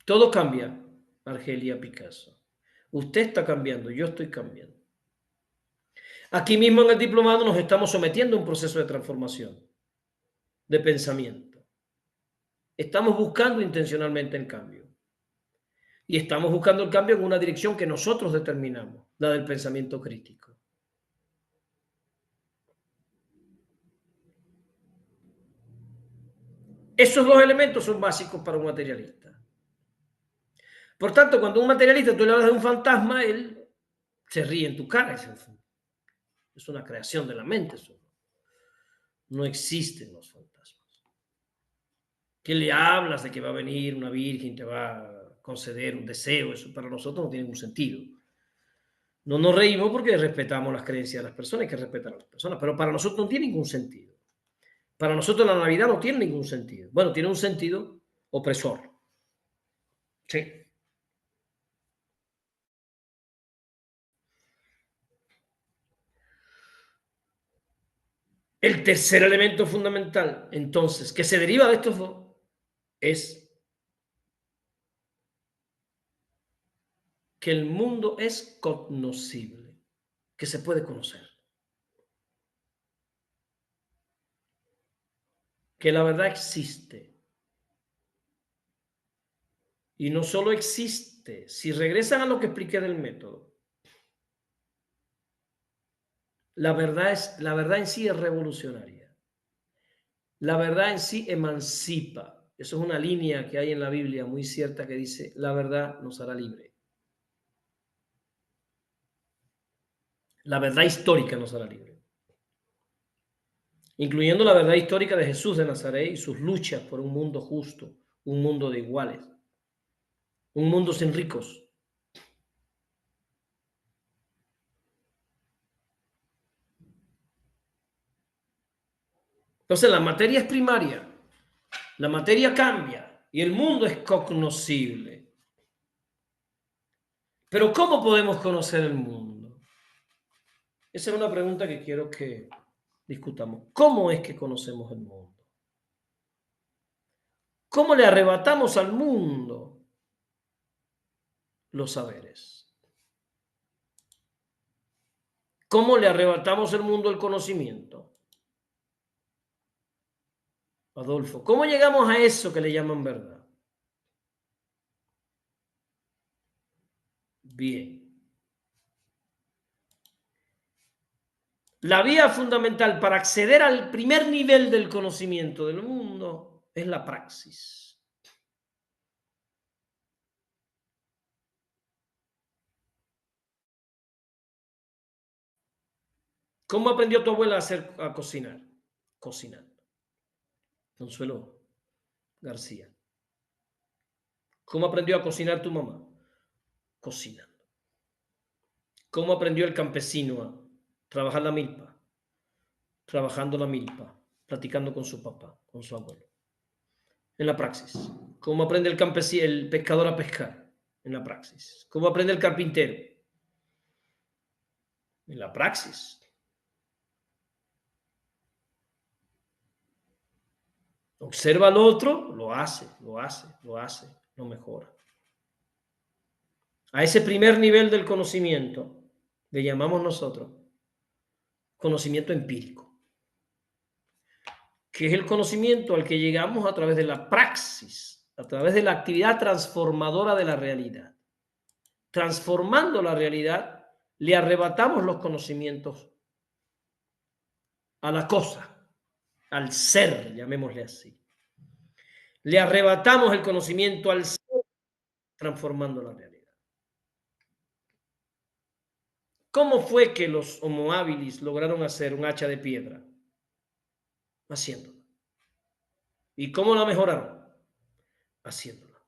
Todo cambia, Argelia Picasso. Usted está cambiando, yo estoy cambiando. Aquí mismo en el diplomado nos estamos sometiendo a un proceso de transformación, de pensamiento. Estamos buscando intencionalmente el cambio. Y estamos buscando el cambio en una dirección que nosotros determinamos, la del pensamiento crítico. Esos dos elementos son básicos para un materialista. Por tanto, cuando un materialista tú le hablas de un fantasma, él se ríe en tu cara. Es una creación de la mente. Eso. No existen los fantasmas. ¿Qué le hablas de que va a venir una virgen, te va a conceder un deseo? Eso para nosotros no tiene ningún sentido. No nos reímos porque respetamos las creencias de las personas, hay que respetar a las personas, pero para nosotros no tiene ningún sentido. Para nosotros la Navidad no tiene ningún sentido. Bueno, tiene un sentido opresor. Sí. El tercer elemento fundamental, entonces, que se deriva de estos dos, es que el mundo es cognoscible, que se puede conocer. Que la verdad existe. Y no solo existe, si regresan a lo que expliqué del método, la verdad en sí es revolucionaria. La verdad en sí emancipa. Eso es una línea que hay en la Biblia muy cierta que dice, la verdad nos hará libre. La verdad histórica nos hará libre. Incluyendo la verdad histórica de Jesús de Nazaret y sus luchas por un mundo justo, un mundo de iguales, un mundo sin ricos. Entonces la materia es primaria, la materia cambia y el mundo es cognoscible. Pero ¿cómo podemos conocer el mundo? Esa es una pregunta que quiero que discutamos. ¿Cómo es que conocemos el mundo? ¿Cómo le arrebatamos al mundo los saberes? ¿Cómo le arrebatamos al mundo el conocimiento? Adolfo, ¿cómo llegamos a eso que le llaman verdad? Bien. La vía fundamental para acceder al primer nivel del conocimiento del mundo es la praxis. ¿Cómo aprendió tu abuela a cocinar? Cocinando. Consuelo García. ¿Cómo aprendió a cocinar tu mamá? Cocinando. ¿Cómo aprendió el campesino a trabajar la milpa? Trabajando la milpa, platicando con su papá, con su abuelo. En la praxis. ¿Cómo aprende el pescador a pescar? En la praxis. ¿Cómo aprende el carpintero? en la praxis. Observa al otro, lo hace, lo mejora. A ese primer nivel del conocimiento le llamamos nosotros conocimiento empírico, que es el conocimiento al que llegamos a través de la praxis, a través de la actividad transformadora de la realidad. Transformando la realidad, le arrebatamos los conocimientos a la cosa, al ser, llamémosle así. Le arrebatamos el conocimiento al ser, transformando la realidad. ¿Cómo fue que los Homo habilis lograron hacer un hacha de piedra? Haciéndolo. ¿Y cómo la mejoraron? Haciéndolo.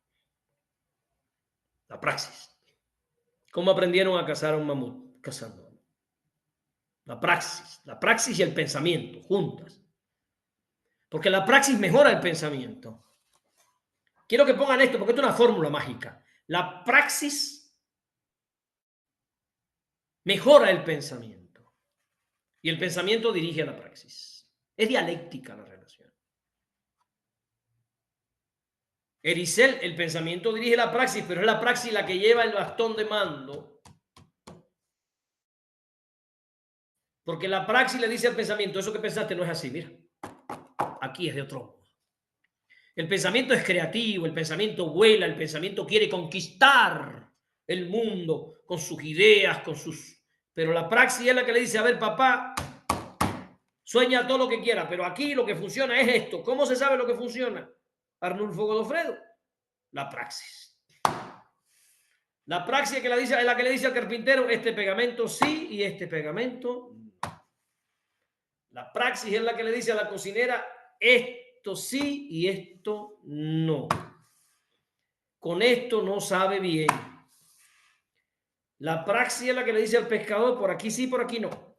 La praxis. ¿Cómo aprendieron a cazar a un mamut? Cazando. La praxis y el pensamiento, juntas. Porque la praxis mejora el pensamiento. Quiero que pongan esto, porque esto es una fórmula mágica. La praxis mejora el pensamiento. Y el pensamiento dirige a la praxis. Es dialéctica la relación. Ericel, el pensamiento dirige la praxis, pero es la praxis la que lleva el bastón de mando. Porque la praxis le dice al pensamiento, eso que pensaste no es así, mira. Aquí es de otro modo. El pensamiento es creativo, el pensamiento vuela, el pensamiento quiere conquistar el mundo con sus ideas, con sus... Pero la praxis es la que le dice, a ver, papá, sueña todo lo que quiera, pero aquí lo que funciona es esto. ¿Cómo se sabe lo que funciona? Arnulfo Godofredo. La praxis. La praxis que es la que le dice al carpintero, este pegamento sí y este pegamento no. La praxis es la que le dice a la cocinera, esto sí y esto no. Con esto no sabe bien. La praxis es la que le dice al pescador, por aquí sí, por aquí no.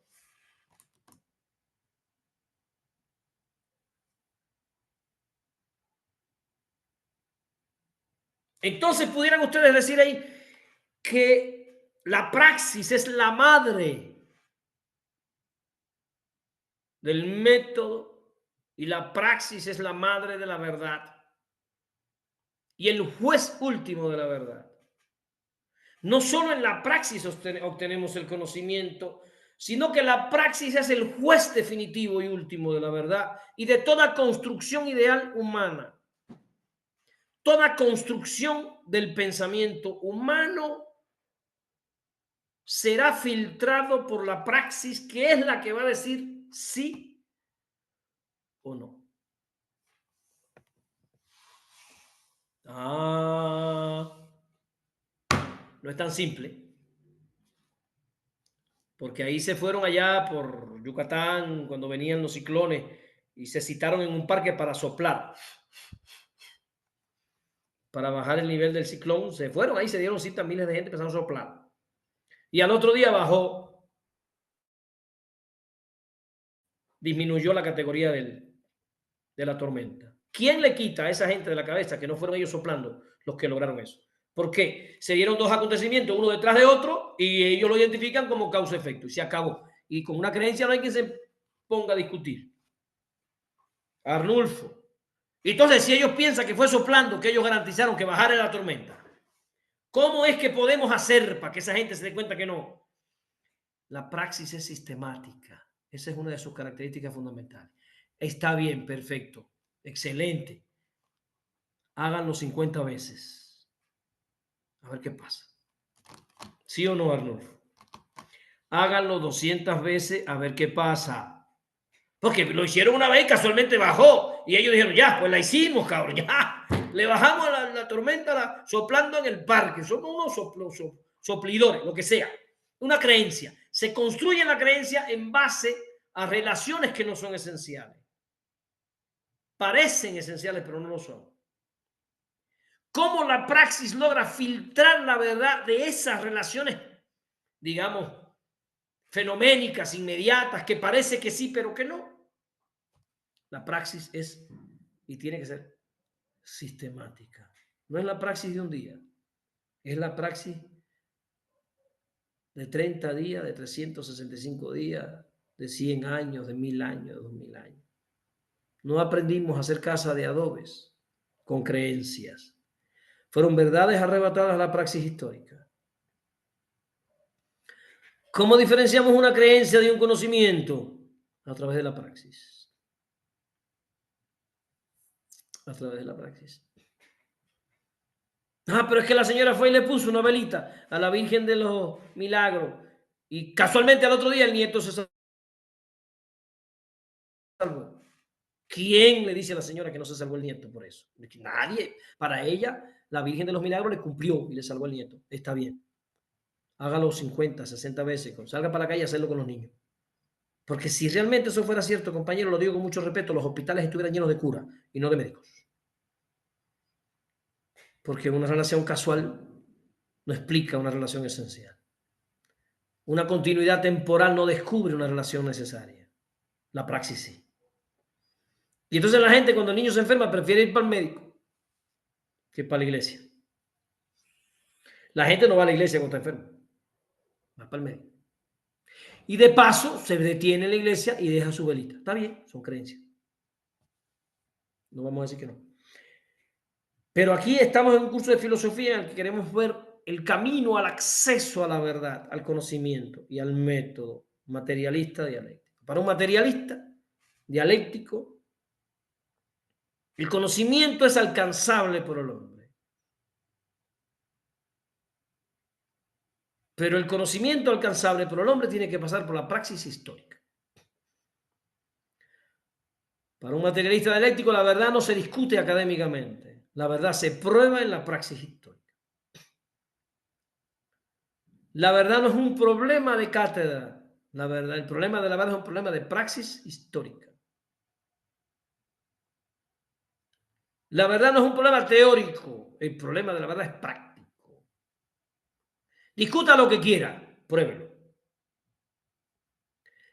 Entonces pudieran ustedes decir ahí que la praxis es la madre del método y la praxis es la madre de la verdad y el juez último de la verdad. No solo en la praxis obtenemos el conocimiento, sino que la praxis es el juez definitivo y último de la verdad y de toda construcción ideal humana. Toda construcción del pensamiento humano será filtrado por la praxis, que es la que va a decir sí o no. No es tan simple, porque ahí se fueron allá por Yucatán cuando venían los ciclones y se citaron en un parque para soplar, para bajar el nivel del ciclón. Se fueron ahí, se dieron cita, miles de gente empezaron a soplar. Y al otro día bajó, disminuyó la categoría de la tormenta. ¿Quién le quita a esa gente de la cabeza que no fueron ellos soplando los que lograron eso? ¿Por qué? Se dieron dos acontecimientos, uno detrás de otro, y ellos lo identifican como causa-efecto, y se acabó. Y con una creencia no hay quien se ponga a discutir. Arnulfo. Entonces, si ellos piensan que fue soplando que ellos garantizaron que bajara la tormenta, ¿cómo es que podemos hacer para que esa gente se dé cuenta que no? La praxis es sistemática. Esa es una de sus características fundamentales. Está bien, perfecto, excelente. Háganlo 50 veces. A ver qué pasa. ¿Sí o no, Arnulfo? Háganlo 200 veces a ver qué pasa. Porque lo hicieron una vez y casualmente bajó. Y ellos dijeron, ya, pues la hicimos, cabrón, ya. Le bajamos la tormenta soplando en el parque. Somos unos soplidores, lo que sea. Una creencia. Se construye la creencia en base a relaciones que no son esenciales. Parecen esenciales, pero no lo son. ¿Cómo la praxis logra filtrar la verdad de esas relaciones, digamos, fenoménicas, inmediatas, que parece que sí, pero que no? La praxis es y tiene que ser sistemática. No es la praxis de un día, es la praxis de 30 días, de 365 días, de 100 años, de 1000 años, de 2000 años. No aprendimos a hacer casa de adobes con creencias. Fueron verdades arrebatadas a la praxis histórica. ¿Cómo diferenciamos una creencia de un conocimiento? A través de la praxis. A través de la praxis. Ah, pero es que la señora fue y le puso una velita a la Virgen de los Milagros y casualmente al otro día el nieto se salvó. ¿Quién le dice a la señora que no se salvó el nieto por eso? Nadie. Para ella, la Virgen de los Milagros le cumplió y le salvó el nieto. Está bien. Hágalo 50, 60 veces. Salga para la calle a hacerlo con los niños. Porque si realmente eso fuera cierto, compañero, lo digo con mucho respeto, los hospitales estuvieran llenos de curas y no de médicos. Porque una relación casual no explica una relación esencial. Una continuidad temporal no descubre una relación necesaria. La praxis sí. Y entonces la gente cuando el niño se enferma prefiere ir para el médico que para la iglesia. La gente no va a la iglesia cuando está enferma. Va para el médico. Y de paso se detiene en la iglesia y deja su velita. Está bien, son creencias. No vamos a decir que no. Pero aquí estamos en un curso de filosofía en el que queremos ver el camino al acceso a la verdad, al conocimiento y al método materialista dialéctico. Para un materialista dialéctico, el conocimiento es alcanzable por el hombre. Pero el conocimiento alcanzable por el hombre tiene que pasar por la praxis histórica. Para un materialista dialéctico, la verdad no se discute académicamente. La verdad se prueba en la praxis histórica. La verdad no es un problema de cátedra. La verdad, el problema de la verdad es un problema de praxis histórica. La verdad no es un problema teórico. El problema de la verdad es práctico. Discuta lo que quiera, pruébelo.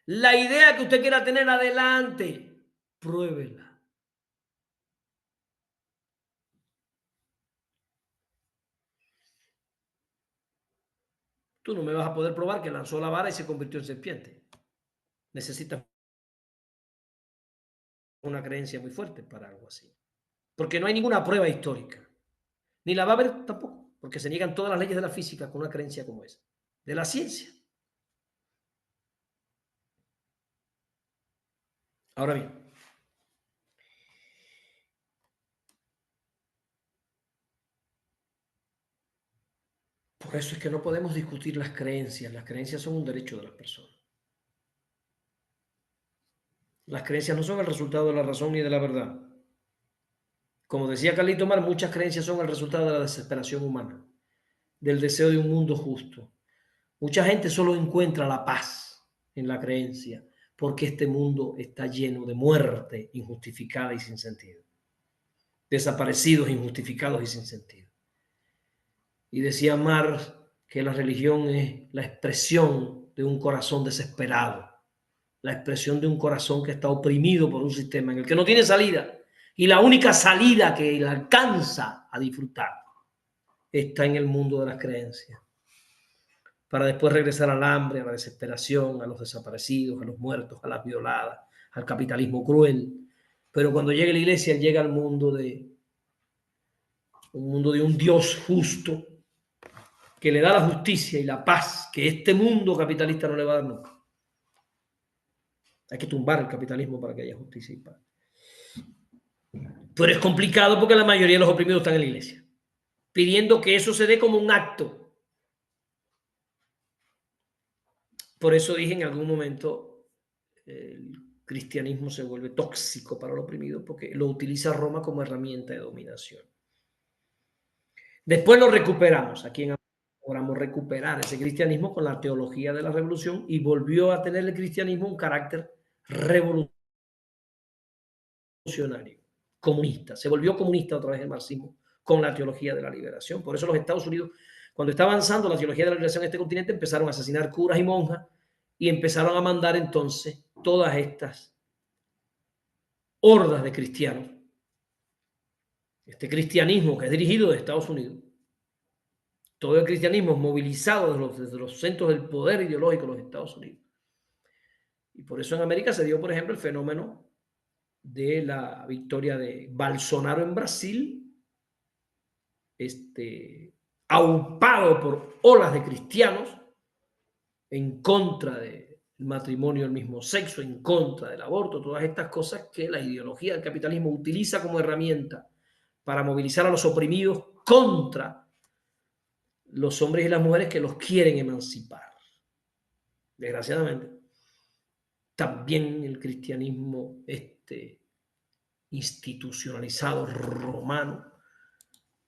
La idea que usted quiera tener adelante, pruébela. Tú no me vas a poder probar que lanzó la vara y se convirtió en serpiente. Necesitas una creencia muy fuerte para algo así. Porque no hay ninguna prueba histórica. Ni la va a haber tampoco, porque se niegan todas las leyes de la física con una creencia como esa. De la ciencia. Ahora bien, por eso es que no podemos discutir las creencias. Las creencias son un derecho de las personas. Las creencias no son el resultado de la razón ni de la verdad. Como decía Carlito Mar, muchas creencias son el resultado de la desesperación humana, del deseo de un mundo justo. Mucha gente solo encuentra la paz en la creencia, porque este mundo está lleno de muerte injustificada y sin sentido. Desaparecidos, injustificados y sin sentido. Y decía Mar que la religión es la expresión de un corazón desesperado, la expresión de un corazón que está oprimido por un sistema en el que no tiene salida. Y la única salida que le alcanza a disfrutar está en el mundo de las creencias. Para después regresar al hambre, a la desesperación, a los desaparecidos, a los muertos, a las violadas, al capitalismo cruel. Pero cuando llega la iglesia, llega al mundo de un Dios justo que le da la justicia y la paz que este mundo capitalista no le va a dar nunca. Hay que tumbar el capitalismo para que haya justicia y paz. Pero es complicado porque la mayoría de los oprimidos están en la iglesia, pidiendo que eso se dé como un acto. Por eso dije en algún momento, el cristianismo se vuelve tóxico para el oprimido porque lo utiliza Roma como herramienta de dominación. Después lo recuperamos. Aquí en logramos recuperar ese cristianismo con la teología de la revolución y volvió a tener el cristianismo un carácter revolucionario, comunista. Se volvió comunista otra vez el marxismo con la teología de la liberación. Por eso los Estados Unidos, cuando está avanzando la teología de la liberación en este continente, empezaron a asesinar curas y monjas y empezaron a mandar entonces todas estas hordas de cristianos. Este cristianismo que es dirigido de Estados Unidos, todo el cristianismo es movilizado desde los centros del poder ideológico de los Estados Unidos. Y por eso en América se dio, por ejemplo, el fenómeno de la victoria de Bolsonaro en Brasil, aupado por olas de cristianos en contra del matrimonio del mismo sexo, en contra del aborto, todas estas cosas que la ideología del capitalismo utiliza como herramienta para movilizar a los oprimidos contra los hombres y las mujeres que los quieren emancipar. Desgraciadamente, también el cristianismo institucionalizado romano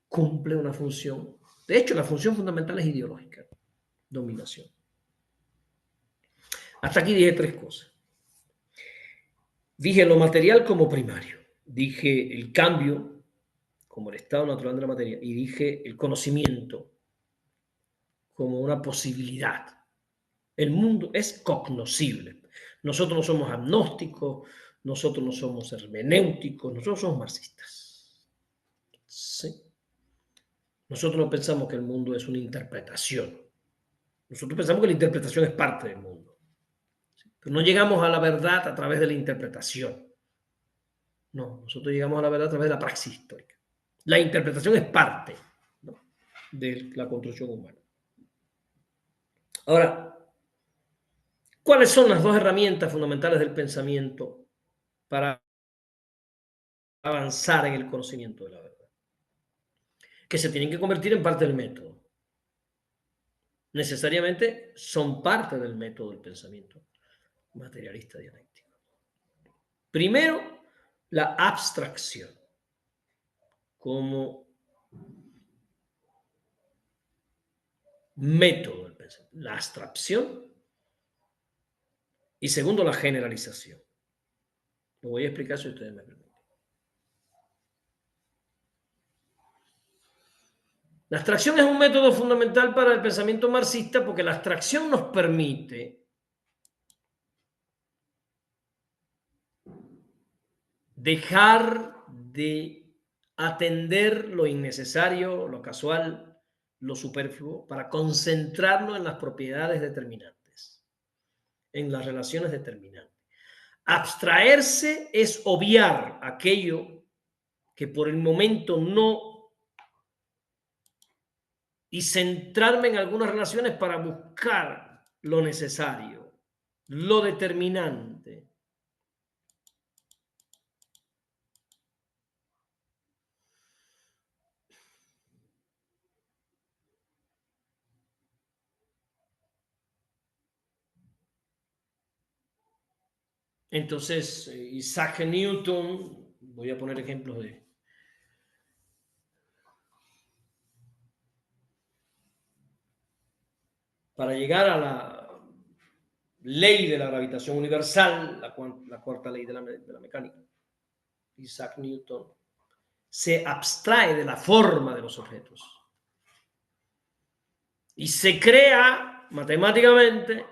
cumple una función. De hecho, la función fundamental es ideológica, dominación. Hasta aquí dije tres cosas. Dije lo material como primario, dije el cambio como el estado natural de la materia y dije el conocimiento como una posibilidad. El mundo es cognoscible. Nosotros no somos agnósticos, nosotros no somos hermenéuticos, nosotros somos marxistas. ¿Sí? Nosotros no pensamos que el mundo es una interpretación. Nosotros pensamos que la interpretación es parte del mundo. Pero no llegamos a la verdad a través de la interpretación. No, nosotros llegamos a la verdad a través de la praxis histórica. La interpretación es parte, ¿no?, de la construcción humana. Ahora, ¿cuáles son las dos herramientas fundamentales del pensamiento para avanzar en el conocimiento de la verdad? Que se tienen que convertir en parte del método. Necesariamente son parte del método del pensamiento materialista dialéctico. Primero, la abstracción como método del pensamiento. La abstracción y segundo, la generalización. Lo voy a explicar si ustedes me permiten. La abstracción es un método fundamental para el pensamiento marxista porque la abstracción nos permite dejar de atender lo innecesario, lo casual, lo superfluo, para concentrarnos en las propiedades determinantes, en las relaciones determinantes. Abstraerse es obviar aquello que por el momento no y centrarme en algunas relaciones para buscar lo necesario, lo determinante. Entonces, Isaac Newton, voy a poner ejemplos de... Para llegar a la ley de la gravitación universal, la cuarta ley de la mecánica, Isaac Newton se abstrae de la forma de los objetos y se crea matemáticamente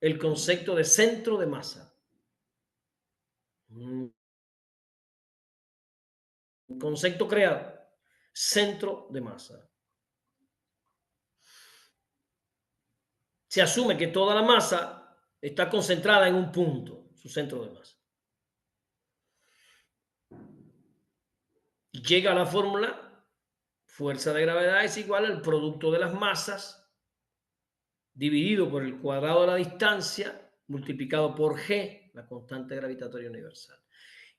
el concepto de centro de masa. Un concepto creado, centro de masa. Se asume que toda la masa está concentrada en un punto, su centro de masa. Y llega a la fórmula, fuerza de gravedad es igual al producto de las masas dividido por el cuadrado de la distancia multiplicado por g, la constante gravitatoria universal.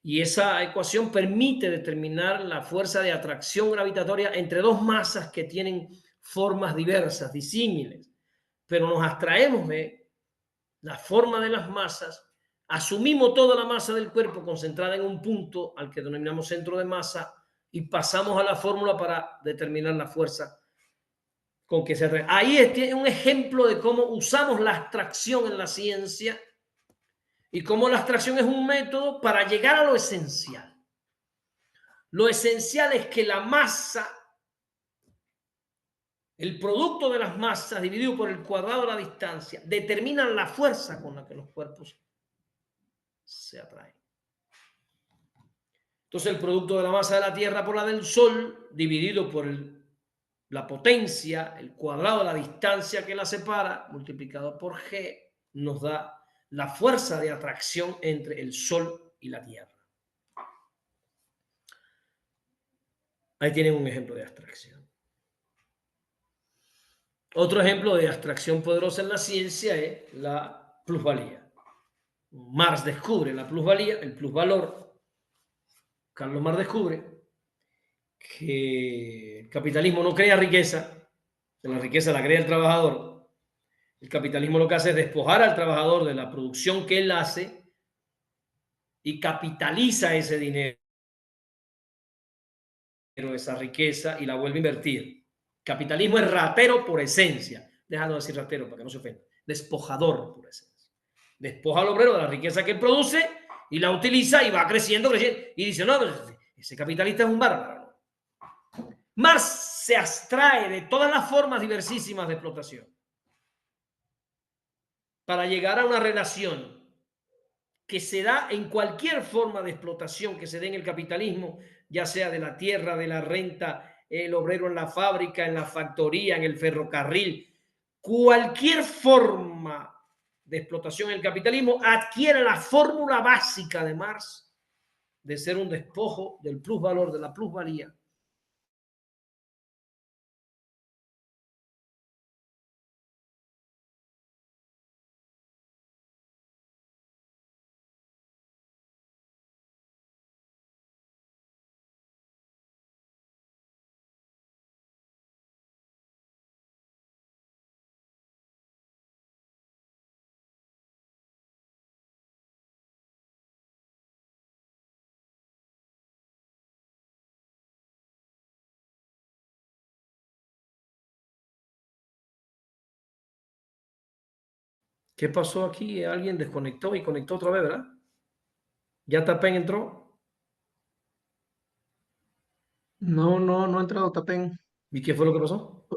Y esa ecuación permite determinar la fuerza de atracción gravitatoria entre dos masas que tienen formas diversas, disímiles, pero nos abstraemos de la forma de las masas, asumimos toda la masa del cuerpo concentrada en un punto al que denominamos centro de masa y pasamos a la fórmula para determinar la fuerza con que se atrae. Ahí es un ejemplo de cómo usamos la abstracción en la ciencia y cómo la abstracción es un método para llegar a lo esencial. Lo esencial es que la masa, el producto de las masas dividido por el cuadrado de la distancia, determinan la fuerza con la que los cuerpos se atraen. Entonces el producto de la masa de la Tierra por la del Sol dividido por el La potencia, el cuadrado de la distancia que la separa, multiplicado por G, nos da la fuerza de atracción entre el Sol y la Tierra. Ahí tienen un ejemplo de abstracción. Otro ejemplo de abstracción poderosa en la ciencia es la plusvalía. Marx descubre la plusvalía, el plusvalor. Carlos Marx descubre que el capitalismo no crea riqueza, que la riqueza la crea el trabajador. El capitalismo lo que hace es despojar al trabajador de la producción que él hace y capitaliza ese dinero, esa riqueza, y la vuelve a invertir. Capitalismo es ratero por esencia. Déjalo de decir ratero para que no se ofenda. Despojador por esencia. Despoja al obrero de la riqueza que él produce y la utiliza y va creciendo, creciendo. Y dice, no, ese capitalista es un bárbaro. Marx se abstrae de todas las formas diversísimas de explotación para llegar a una relación que se da en cualquier forma de explotación que se dé en el capitalismo, ya sea de la tierra, de la renta, el obrero en la fábrica, en la factoría, en el ferrocarril, cualquier forma de explotación en el capitalismo adquiere la fórmula básica de Marx de ser un despojo del plusvalor, de la plusvalía. ¿Qué pasó aquí? Alguien desconectó y conectó otra vez, ¿verdad? ¿Ya Tapen entró? No ha entrado Tapen. ¿Y qué fue lo que pasó?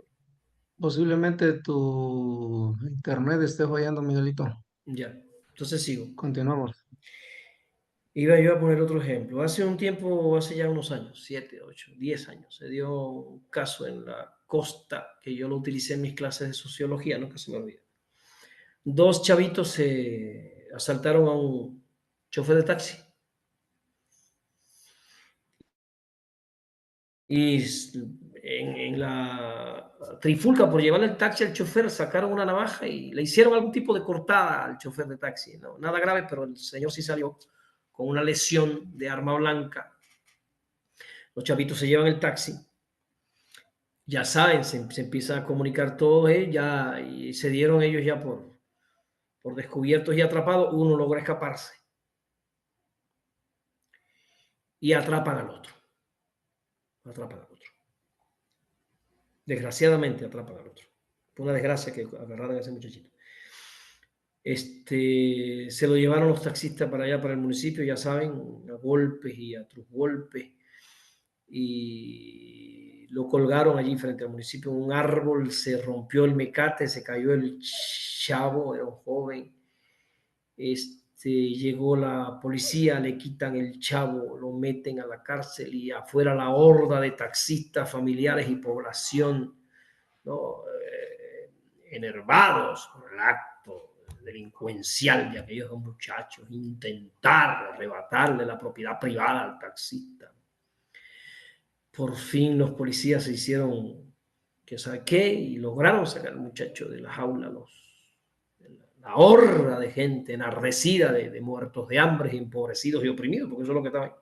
Posiblemente tu internet esté fallando, Miguelito. Ya, entonces sigo. Continuamos. Iba yo a poner otro ejemplo. Hace un tiempo, hace ya unos años, 7, 8, 10 años, se dio un caso en la costa que yo lo utilicé en mis clases de sociología, nunca se me olvida. Dos chavitos se asaltaron a un chofer de taxi y en la trifulca por llevarle el taxi al chofer sacaron una navaja y le hicieron algún tipo de cortada al chofer de taxi. ¿No? Nada grave, pero el señor sí salió con una lesión de arma blanca. Los chavitos se llevan el taxi, ya saben, se empieza a comunicar todo, ya, y se dieron ellos ya por descubiertos y atrapados. Uno logra escaparse y atrapan al otro. Atrapan al otro. Desgraciadamente atrapan al otro. Fue una desgracia que agarraran a ese muchachito. Se lo llevaron los taxistas para allá, para el municipio, ya saben, a golpes y a otros golpes. Y lo colgaron allí frente al municipio en un árbol, se rompió el mecate, se cayó el chavo, era un joven. Llegó la policía, le quitan el chavo, lo meten a la cárcel y afuera la horda de taxistas, familiares y población, ¿no? Enervados por el acto delincuencial de aquellos dos muchachos, intentar arrebatarle la propiedad privada al taxista. Por fin los policías se hicieron que sabe qué y lograron sacar al muchacho de la jaula, la horda de gente enardecida de muertos de hambre, empobrecidos y oprimidos, porque eso es lo que estaba ahí.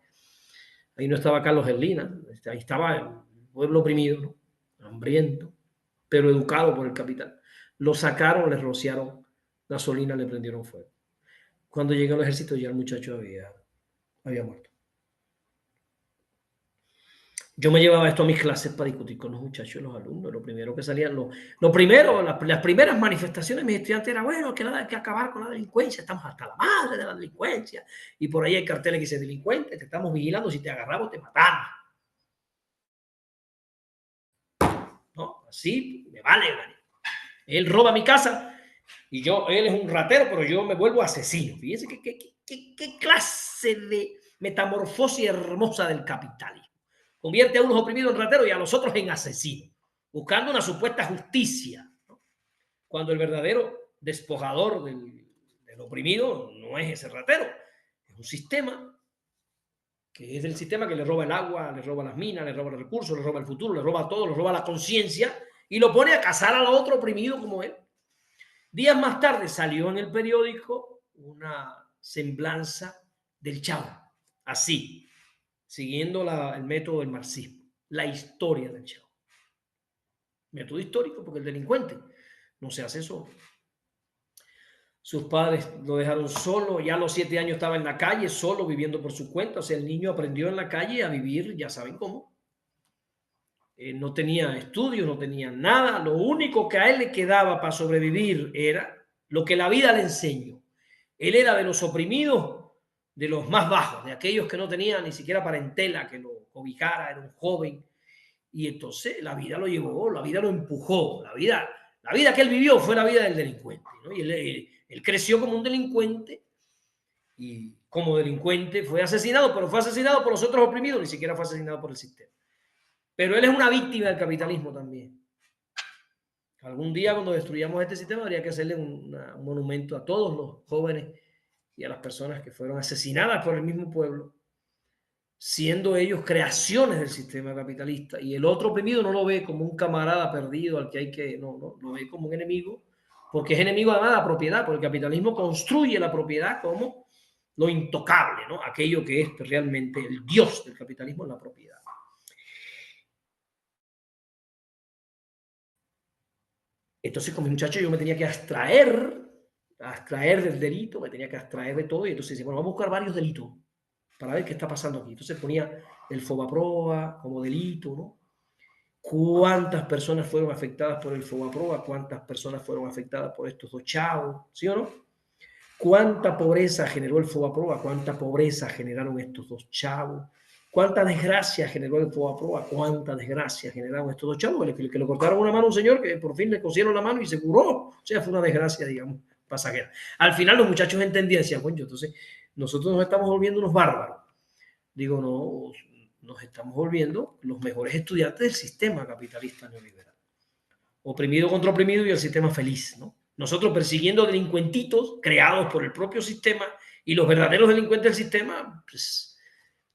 Ahí no estaba Carlos Gerlina, ahí estaba el pueblo oprimido, ¿no? Hambriento, pero educado por el capital. Lo sacaron, le rociaron gasolina, le prendieron fuego. Cuando llegó el ejército ya el muchacho había muerto. Yo me llevaba esto a mis clases para discutir con los muchachos, los alumnos. Lo primero que salían, lo primero, las primeras manifestaciones de mis estudiantes era, bueno, que nada, hay que acabar con la delincuencia, estamos hasta la madre de la delincuencia. Y por ahí hay carteles que dicen, delincuente, te estamos vigilando, si te agarramos te matamos. ¿No? Así, me vale, man. Él roba mi casa y él es un ratero, pero yo me vuelvo asesino. Fíjense qué clase de metamorfosis hermosa del capitalismo. Convierte a unos oprimidos en rateros y a los otros en asesinos. buscando una supuesta justicia, ¿no? Cuando el verdadero despojador del oprimido no es ese ratero, es un sistema que es el sistema que le roba el agua, le roba las minas, le roba los recursos, le roba el futuro, le roba todo, le roba la conciencia y lo pone a cazar al otro oprimido como él. Días más tarde salió en el periódico una semblanza del Chavo, así, siguiendo el método del marxismo, la historia del Chavo. Método histórico porque el delincuente no se hace solo. Sus padres lo dejaron solo, ya a los 7 años estaba en la calle, solo, viviendo por su cuenta. O sea, el niño aprendió en la calle a vivir, ya saben cómo. No tenía estudios, no tenía nada. Lo único que a él le quedaba para sobrevivir era lo que la vida le enseñó. Él era de los oprimidos, de los más bajos, de aquellos que no tenían ni siquiera parentela que lo cobijara, era un joven. Y entonces la vida lo llevó, la vida lo empujó. La vida que él vivió fue la vida del delincuente, ¿no? Y él creció como un delincuente y como delincuente fue asesinado, pero fue asesinado por los otros oprimidos, ni siquiera fue asesinado por el sistema. Pero él es una víctima del capitalismo también. Algún día cuando destruyamos este sistema habría que hacerle un monumento a todos los jóvenes y a las personas que fueron asesinadas por el mismo pueblo, siendo ellos creaciones del sistema capitalista, y el otro oprimido no lo ve como un camarada perdido al que hay que, no, lo ve como un enemigo, porque es enemigo además de la propiedad, porque el capitalismo construye la propiedad como lo intocable, ¿no? Aquello que es realmente el dios del capitalismo es la propiedad. Entonces, con mi muchacho yo me tenía que abstraer del delito, me tenía que abstraer de todo, y entonces dice, bueno, vamos a buscar varios delitos para ver qué está pasando aquí. Entonces ponía el Fobaproa como delito, ¿no? ¿Cuántas personas fueron afectadas por el Fobaproa? ¿Cuántas personas fueron afectadas por estos dos chavos? ¿Sí o no? ¿Cuánta pobreza generó el Fobaproa? ¿Cuánta pobreza generaron estos dos chavos? ¿Cuánta desgracia generó el Fobaproa? ¿Cuánta desgracia generaron estos dos chavos? Que le cortaron una mano a un señor que por fin le cosieron la mano y se curó. O sea, fue una desgracia, digamos, pasajera. Al final los muchachos entendían, decían, bueno, entonces nosotros nos estamos volviendo unos bárbaros. Digo, no, nos estamos volviendo los mejores estudiantes del sistema capitalista neoliberal. Oprimido contra oprimido y el sistema feliz, ¿no? Nosotros persiguiendo delincuentitos creados por el propio sistema y los verdaderos delincuentes del sistema, pues,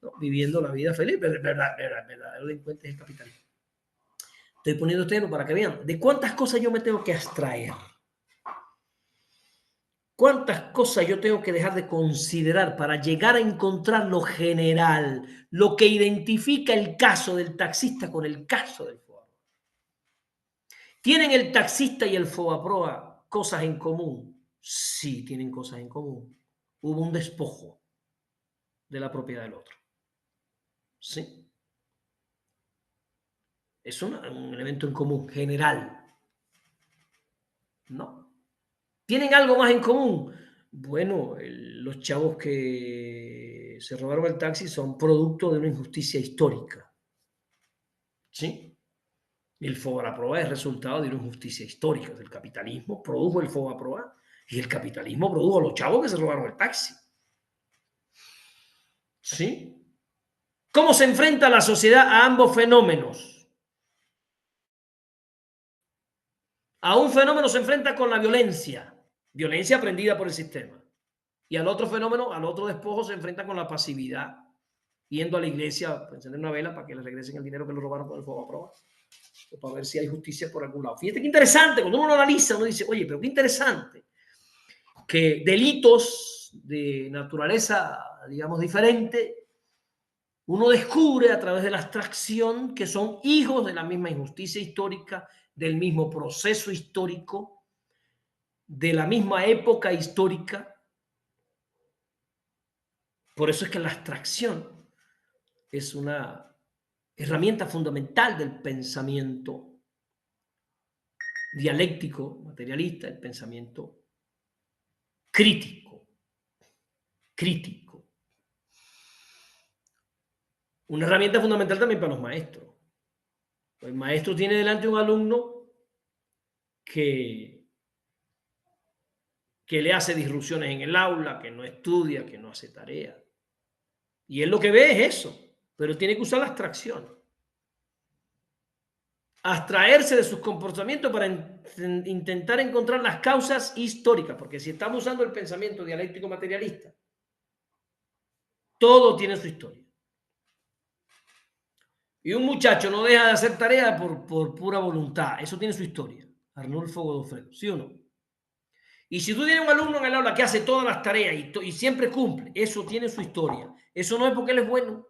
¿no? Viviendo la vida feliz. El verdadero delincuente es el capitalismo. Estoy poniendo este ejemplo para que vean de cuántas cosas yo me tengo que abstraer. ¿Cuántas cosas yo tengo que dejar de considerar para llegar a encontrar lo general, lo que identifica el caso del taxista con el caso del Fobaproa? ¿Tienen el taxista y el Fobaproa cosas en común? Sí, tienen cosas en común. Hubo un despojo de la propiedad del otro. Sí. Es un elemento en común, general. No. ¿Tienen algo más en común? Bueno, los chavos que se robaron el taxi son producto de una injusticia histórica. ¿Sí? El Fobaproa es resultado de una injusticia histórica. El capitalismo produjo el Fobaproa y el capitalismo produjo a los chavos que se robaron el taxi. ¿Sí? ¿Cómo se enfrenta la sociedad a ambos fenómenos? A un fenómeno se enfrenta con la violencia aprendida por el sistema. Y al otro fenómeno, al otro despojo, se enfrenta con la pasividad, yendo a la iglesia a encender una vela para que le regresen el dinero que le robaron con el Fobaproa, o para ver si hay justicia por algún lado. Fíjate qué interesante, cuando uno lo analiza, uno dice, oye, pero qué interesante que delitos de naturaleza, digamos, diferente, uno descubre a través de la abstracción que son hijos de la misma injusticia histórica, del mismo proceso histórico, de la misma época histórica. Por eso es que la abstracción es una herramienta fundamental del pensamiento dialéctico, materialista, el pensamiento crítico. Crítico. Una herramienta fundamental también para los maestros. El maestro tiene delante un alumno que le hace disrupciones en el aula, que no estudia, que no hace tarea. Y él lo que ve es eso, pero tiene que usar la abstracción. abstraerse de sus comportamientos para intentar encontrar las causas históricas, porque si estamos usando el pensamiento dialéctico materialista, todo tiene su historia. Y un muchacho no deja de hacer tarea por pura voluntad, eso tiene su historia. Arnulfo Godofredo, ¿sí o no? Y si tú tienes un alumno en el aula que hace todas las tareas y siempre cumple, eso tiene su historia. Eso no es porque él es bueno.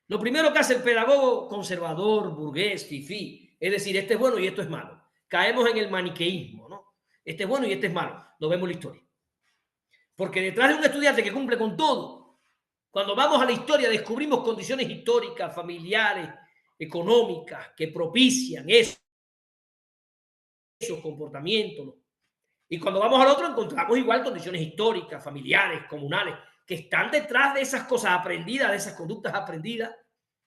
Lo primero que hace el pedagogo conservador, burgués, fifí, es decir, este es bueno y esto es malo. Caemos en el maniqueísmo, ¿no? Este es bueno y este es malo. No vemos la historia. Porque detrás de un estudiante que cumple con todo, cuando vamos a la historia descubrimos condiciones históricas, familiares, económicas, que propician esos comportamientos, ¿no? Y cuando vamos al otro encontramos igual condiciones históricas, familiares, comunales, que están detrás de esas cosas aprendidas, de esas conductas aprendidas,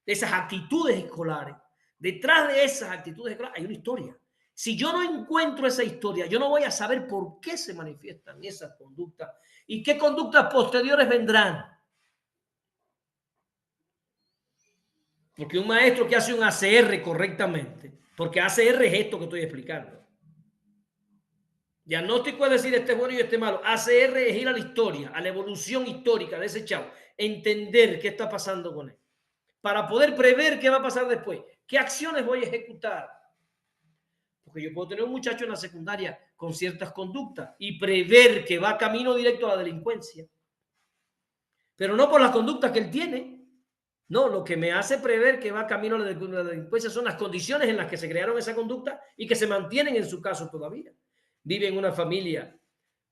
de esas actitudes escolares. Detrás de esas actitudes escolares hay una historia. Si yo no encuentro esa historia, yo no voy a saber por qué se manifiestan esas conductas y qué conductas posteriores vendrán. Porque un maestro que hace un ACR correctamente, porque ACR es esto que estoy explicando. Diagnóstico es decir, este es bueno y este es malo. ACR es ir a la historia, a la evolución histórica de ese chavo, entender qué está pasando con él, para poder prever qué va a pasar después, qué acciones voy a ejecutar. Porque yo puedo tener un muchacho en la secundaria con ciertas conductas y prever que va camino directo a la delincuencia, pero no por las conductas que él tiene. No, lo que me hace prever que va camino a la delincuencia son las condiciones en las que se crearon esa conducta y que se mantienen en su caso todavía. Vive en una familia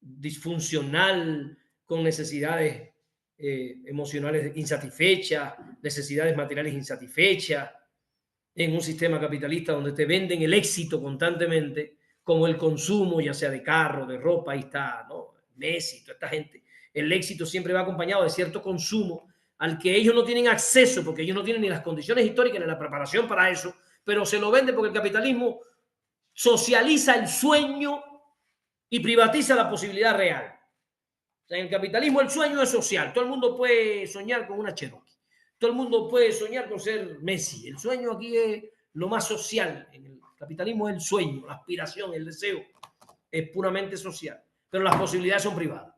disfuncional, con necesidades emocionales insatisfechas, necesidades materiales insatisfechas, en un sistema capitalista donde te venden el éxito constantemente, como el consumo, ya sea de carro, de ropa, ahí está, ¿no? Messi, toda esta gente. El éxito siempre va acompañado de cierto consumo al que ellos no tienen acceso, porque ellos no tienen ni las condiciones históricas ni la preparación para eso, pero se lo venden porque el capitalismo socializa el sueño y privatiza la posibilidad real. O sea, en el capitalismo el sueño es social. Todo el mundo puede soñar con una Cherokee. Todo el mundo puede soñar con ser Messi. El sueño aquí es lo más social. En el capitalismo es el sueño, la aspiración, el deseo. Es puramente social. Pero las posibilidades son privadas.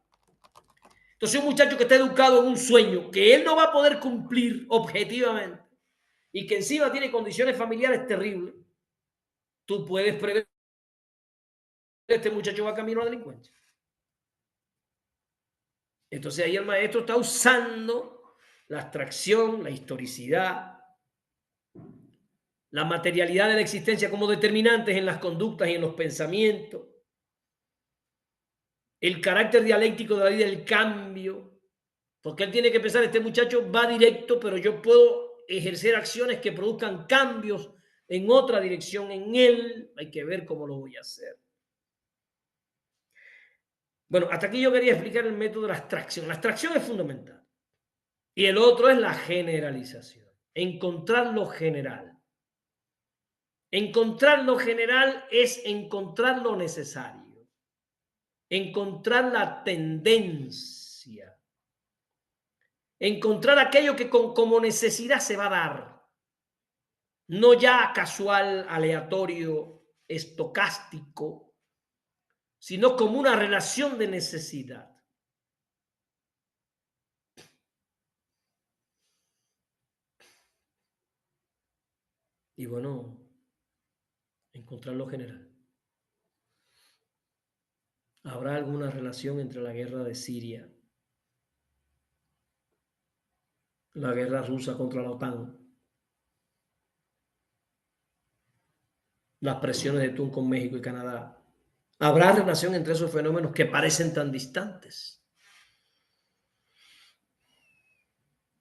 Entonces un muchacho que está educado en un sueño que él no va a poder cumplir objetivamente y que encima tiene condiciones familiares terribles, tú puedes prever que este muchacho va camino a la delincuencia. Entonces ahí el maestro está usando la abstracción, la historicidad, la materialidad de la existencia como determinantes en las conductas y en los pensamientos, el carácter dialéctico de la vida, el cambio, porque él tiene que pensar, este muchacho va directo, pero yo puedo ejercer acciones que produzcan cambios en otra dirección en él, hay que ver cómo lo voy a hacer. Bueno, hasta aquí yo quería explicar el método de la abstracción. La abstracción es fundamental. Y el otro es la generalización, encontrar lo general. Encontrar lo general es encontrar lo necesario, encontrar la tendencia, encontrar aquello que como necesidad se va a dar, no ya casual, aleatorio, estocástico, sino como una relación de necesidad. Y bueno, encontrar lo general. ¿Habrá alguna relación entre la guerra de Siria, la guerra rusa contra la OTAN, las presiones de Trump con México y Canadá? ¿Habrá relación entre esos fenómenos que parecen tan distantes?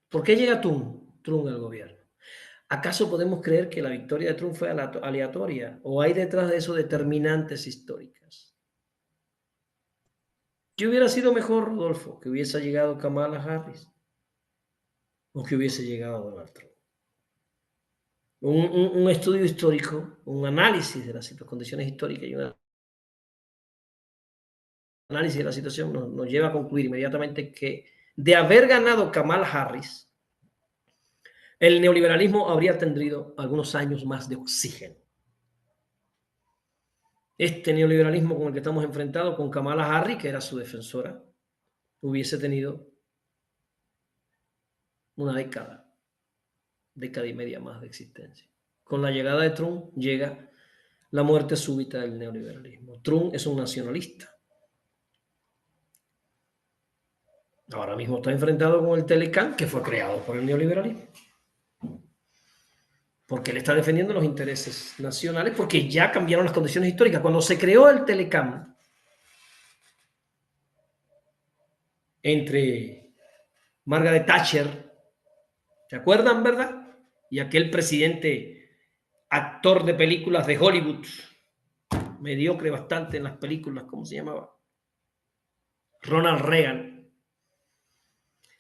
¿Por qué llega Trump al gobierno? ¿Acaso podemos creer que la victoria de Trump fue aleatoria? ¿O hay detrás de eso determinantes históricas? ¿Qué hubiera sido mejor, Rodolfo? ¿Que hubiese llegado Kamala Harris? ¿O que hubiese llegado Donald Trump? Un estudio histórico, un análisis de las condiciones históricas y un análisis de la situación nos lleva a concluir inmediatamente que de haber ganado Kamala Harris, el neoliberalismo habría tenido algunos años más de oxígeno. Este neoliberalismo con el que estamos enfrentados, con Kamala Harris, que era su defensora, hubiese tenido una década y media más de existencia. Con la llegada de Trump llega la muerte súbita del neoliberalismo. Trump es un nacionalista. Ahora mismo está enfrentado con el Telecán, que fue creado por el neoliberalismo. Porque él está defendiendo los intereses nacionales, porque ya cambiaron las condiciones históricas. Cuando se creó el Telecán, entre Margaret Thatcher, ¿se acuerdan, verdad? Y aquel presidente, actor de películas de Hollywood, mediocre bastante en las películas, ¿cómo se llamaba? Ronald Reagan.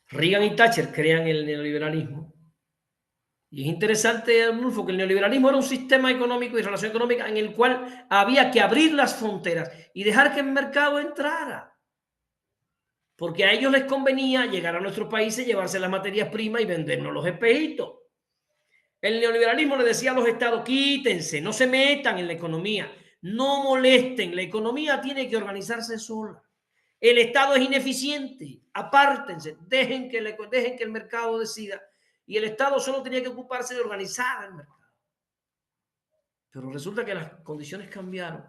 Reagan y Thatcher crean el neoliberalismo. Y es interesante, Arnulfo, que el neoliberalismo era un sistema económico y relación económica en el cual había que abrir las fronteras y dejar que el mercado entrara. Porque a ellos les convenía llegar a nuestros países, llevarse las materias primas y vendernos los espejitos. El neoliberalismo le decía a los estados, quítense, no se metan en la economía, no molesten, la economía tiene que organizarse sola. El Estado es ineficiente, apártense, dejen que el mercado decida. Y el Estado solo tenía que ocuparse de organizar el mercado. Pero resulta que las condiciones cambiaron.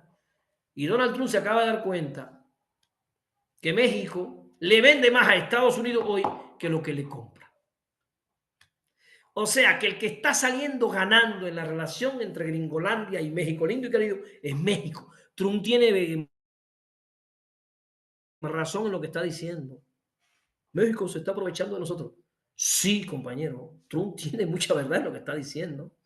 Y Donald Trump se acaba de dar cuenta que México le vende más a Estados Unidos hoy que lo que le compra. O sea que el que está saliendo ganando en la relación entre Gringolandia y México, lindo y querido, es México. Trump tiene razón en lo que está diciendo. México se está aprovechando de nosotros. Sí, compañero, Trump tiene mucha verdad en lo que está diciendo.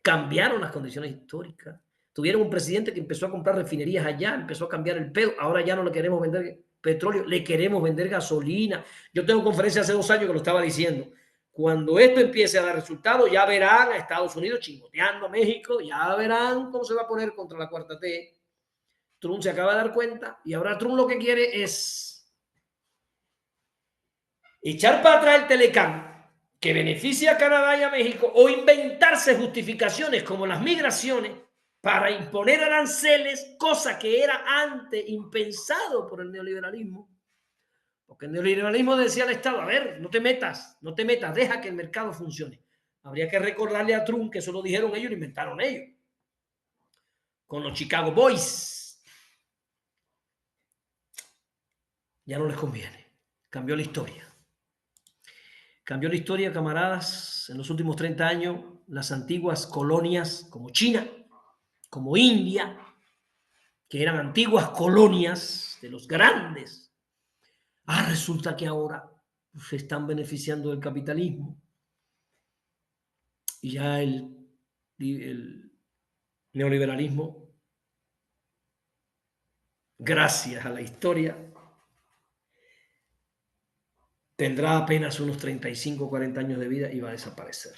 Cambiaron las condiciones históricas. Tuvieron un presidente que empezó a comprar refinerías allá, empezó a cambiar el pedo. Ahora ya no le queremos vender petróleo, le queremos vender gasolina. Yo tengo conferencia hace 2 años que lo estaba diciendo. Cuando esto empiece a dar resultados, ya verán a Estados Unidos chingoteando a México, ya verán cómo se va a poner contra la cuarta T. Trump se acaba de dar cuenta y ahora Trump lo que quiere es echar para atrás el Telecán, que beneficia a Canadá y a México, o inventarse justificaciones como las migraciones para imponer aranceles, cosa que era antes impensado por el neoliberalismo. Porque el neoliberalismo decía al Estado, a ver, no te metas, deja que el mercado funcione. Habría que recordarle a Trump que eso lo dijeron ellos, lo inventaron ellos. Con los Chicago Boys. Ya no les conviene. Cambió la historia. Cambió la historia, camaradas, en los últimos 30 años, las antiguas colonias como China, como India, que eran antiguas colonias de los grandes. Resulta que ahora se están beneficiando del capitalismo. Y ya el neoliberalismo, gracias a la historia, tendrá apenas unos 35 o 40 años de vida y va a desaparecer.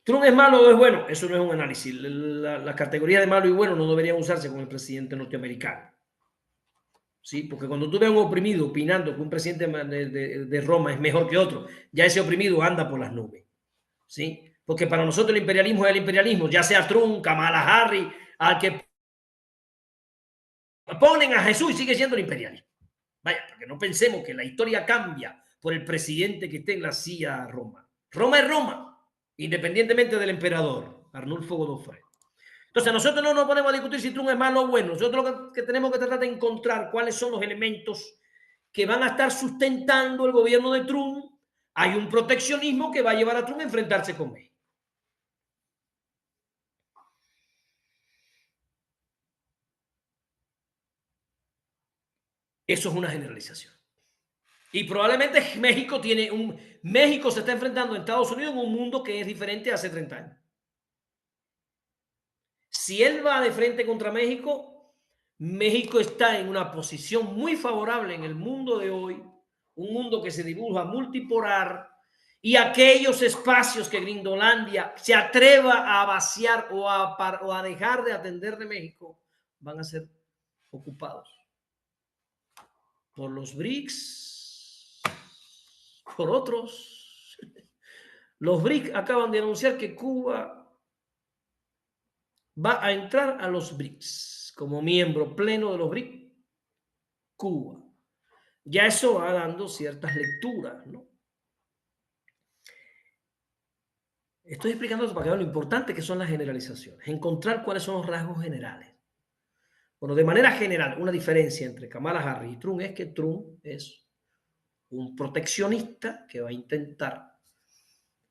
¿Trump es malo o es bueno? Eso no es un análisis. La categoría de malo y bueno no debería usarse con el presidente norteamericano. ¿Sí? Porque cuando tú ves a un oprimido opinando que un presidente de Roma es mejor que otro, ya ese oprimido anda por las nubes. ¿Sí? Porque para nosotros el imperialismo es el imperialismo, ya sea Trump, Kamala Harris, al que ponen a Jesús y sigue siendo el imperialismo. Vaya, porque no pensemos que la historia cambia por el presidente que esté en la silla de Roma. Roma es Roma, independientemente del emperador, Arnulfo Godofredo. Entonces, nosotros no nos ponemos a discutir si Trump es malo o bueno. Nosotros lo que tenemos que tratar de encontrar cuáles son los elementos que van a estar sustentando el gobierno de Trump. Hay un proteccionismo que va a llevar a Trump a enfrentarse con México. Eso es una generalización. Y probablemente México se está enfrentando a Estados Unidos en un mundo que es diferente hace 30 años. Si él va de frente contra México, México está en una posición muy favorable en el mundo de hoy, un mundo que se dibuja multipolar, y aquellos espacios que Gringolandia se atreva a vaciar o a dejar de atender de México van a ser ocupados por los BRICS, por otros. Los BRICS acaban de anunciar que Cuba va a entrar a los BRICS como miembro pleno de los BRICS. Cuba. Ya eso va dando ciertas lecturas, ¿no? Estoy explicando eso para que vean lo importante que son las generalizaciones, encontrar cuáles son los rasgos generales. Bueno, de manera general, una diferencia entre Kamala Harris y Trump es que Trump es un proteccionista que va a intentar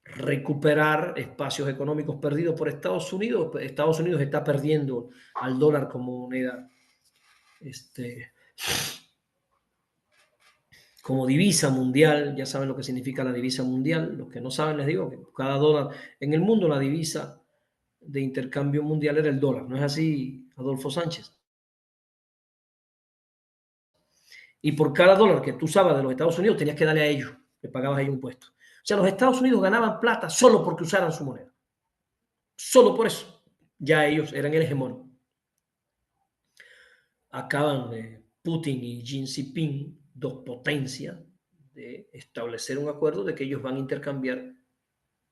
recuperar espacios económicos perdidos por Estados Unidos. Estados Unidos está perdiendo al dólar como moneda, como divisa mundial. Ya saben lo que significa la divisa mundial. Los que no saben, les digo que cada dólar en el mundo, la divisa de intercambio mundial era el dólar. ¿No es así, Adolfo Sánchez? Y por cada dólar que tú usabas de los Estados Unidos, tenías que darle a ellos, le pagabas a ellos impuestos. O sea, los Estados Unidos ganaban plata solo porque usaran su moneda. Solo por eso. Ya ellos eran el hegemón. Acaban Putin y Xi Jinping, dos potencias, de establecer un acuerdo de que ellos van a intercambiar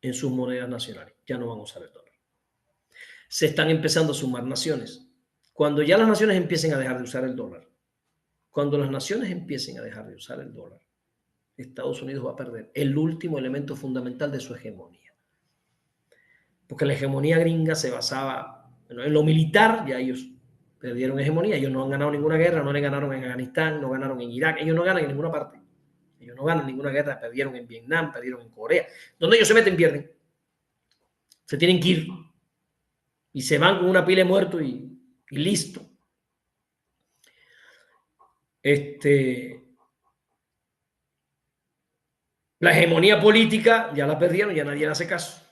en sus monedas nacionales. Ya no van a usar el dólar. Se están empezando a sumar naciones. Cuando ya las naciones empiecen a dejar de usar el dólar, cuando las naciones empiecen a dejar de usar el dólar, Estados Unidos va a perder el último elemento fundamental de su hegemonía. Porque la hegemonía gringa se basaba en lo militar. Ya ellos perdieron hegemonía, ellos no han ganado ninguna guerra, no le ganaron en Afganistán, no ganaron en Irak, ellos no ganan en ninguna parte. Ellos no ganan ninguna guerra, perdieron en Vietnam, perdieron en Corea. Donde ellos se meten, pierden. Se tienen que ir. Y se van con una pila de muertos y listo. La hegemonía política ya la perdieron, ya nadie le hace caso.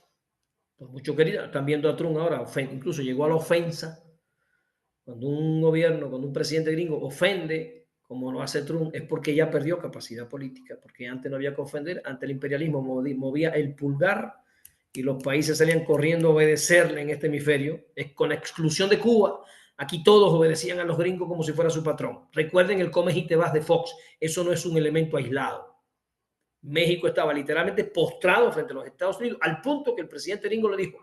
Por mucho querida, están viendo a Trump ahora, incluso llegó a la ofensa. Cuando un gobierno, cuando un presidente gringo ofende, como lo hace Trump, es porque ya perdió capacidad política, porque antes no había que ofender, ante el imperialismo movía el pulgar y los países salían corriendo a obedecerle en este hemisferio. Es con la exclusión de Cuba. Aquí todos obedecían a los gringos como si fuera su patrón. Recuerden el comes y te vas de Fox. Eso no es un elemento aislado. México estaba literalmente postrado frente a los Estados Unidos, al punto que el presidente gringo le dijo: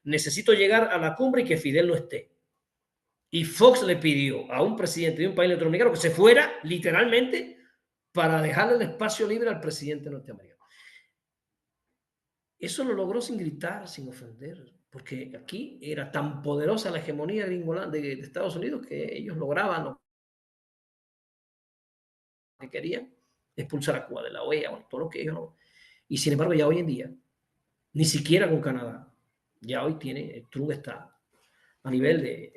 necesito llegar a la cumbre y que Fidel no esté. Y Fox le pidió a un presidente de un país latinoamericano que se fuera literalmente para dejarle el espacio libre al presidente norteamericano. Eso lo logró sin gritar, sin ofender, porque aquí era tan poderosa la hegemonía gringola de Estados Unidos que ellos lograban lo que querían: expulsar a Cuba de la OEA, bueno, todo lo que ellos no. Y sin embargo, ya hoy en día, ni siquiera con Canadá, ya hoy Trump está a nivel de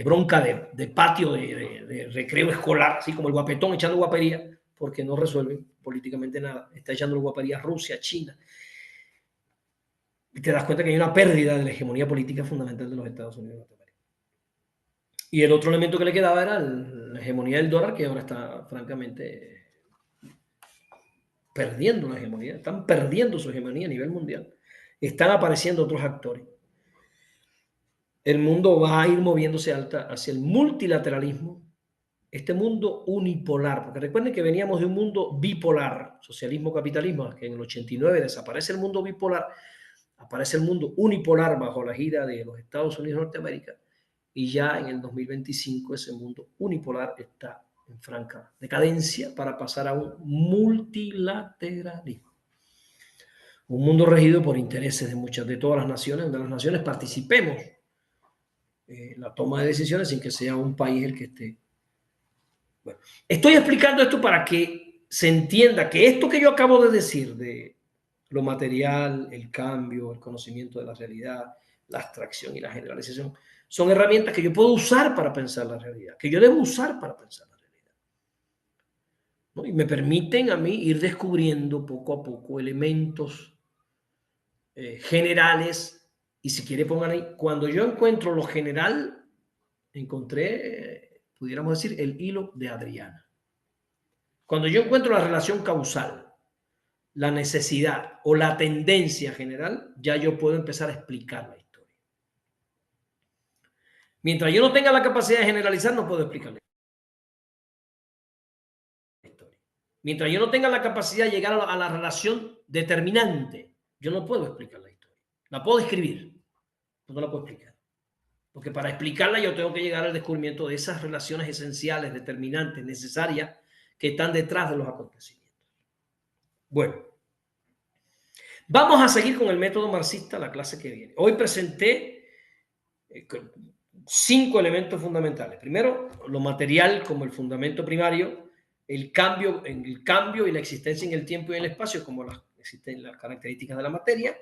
bronca de patio, de recreo escolar, así como el guapetón echando guapería, porque no resuelve políticamente nada. Está echando guapería a Rusia, China. Y te das cuenta que hay una pérdida de la hegemonía política fundamental de los Estados Unidos. Y el otro elemento que le quedaba era la hegemonía del dólar, que ahora está francamente perdiendo la hegemonía. Están perdiendo su hegemonía a nivel mundial. Están apareciendo otros actores. El mundo va a ir moviéndose hacia el multilateralismo, este mundo unipolar, porque recuerden que veníamos de un mundo bipolar, socialismo-capitalismo, que en el 89 desaparece el mundo bipolar, aparece el mundo unipolar bajo la gira de los Estados Unidos de Norteamérica, y ya en el 2025 ese mundo unipolar está en franca decadencia para pasar a un multilateralismo. Un mundo regido por intereses de todas las naciones, donde las naciones participemos la toma de decisiones sin que sea un país el que esté. Bueno, estoy explicando esto para que se entienda que esto que yo acabo de decir de lo material, el cambio, el conocimiento de la realidad, la abstracción y la generalización, son herramientas que yo puedo usar para pensar la realidad, que yo debo usar para pensar la realidad, ¿no? Y me permiten a mí ir descubriendo poco a poco elementos generales. Y si quiere pongan ahí, cuando yo encuentro lo general, encontré, pudiéramos decir, el hilo de Adriana. Cuando yo encuentro la relación causal, la necesidad o la tendencia general, ya yo puedo empezar a explicar la historia. Mientras yo no tenga la capacidad de generalizar, no puedo explicar la historia. Mientras yo no tenga la capacidad de llegar a la relación determinante, yo no puedo explicar la historia. La puedo escribir, pero no la puedo explicar. Porque para explicarla yo tengo que llegar al descubrimiento de esas relaciones esenciales, determinantes, necesarias, que están detrás de los acontecimientos. Bueno, vamos a seguir con el método marxista la clase que viene. Hoy presenté 5 elementos fundamentales. Primero, lo material como el fundamento primario, el cambio y la existencia en el tiempo y en el espacio como las características de la materia,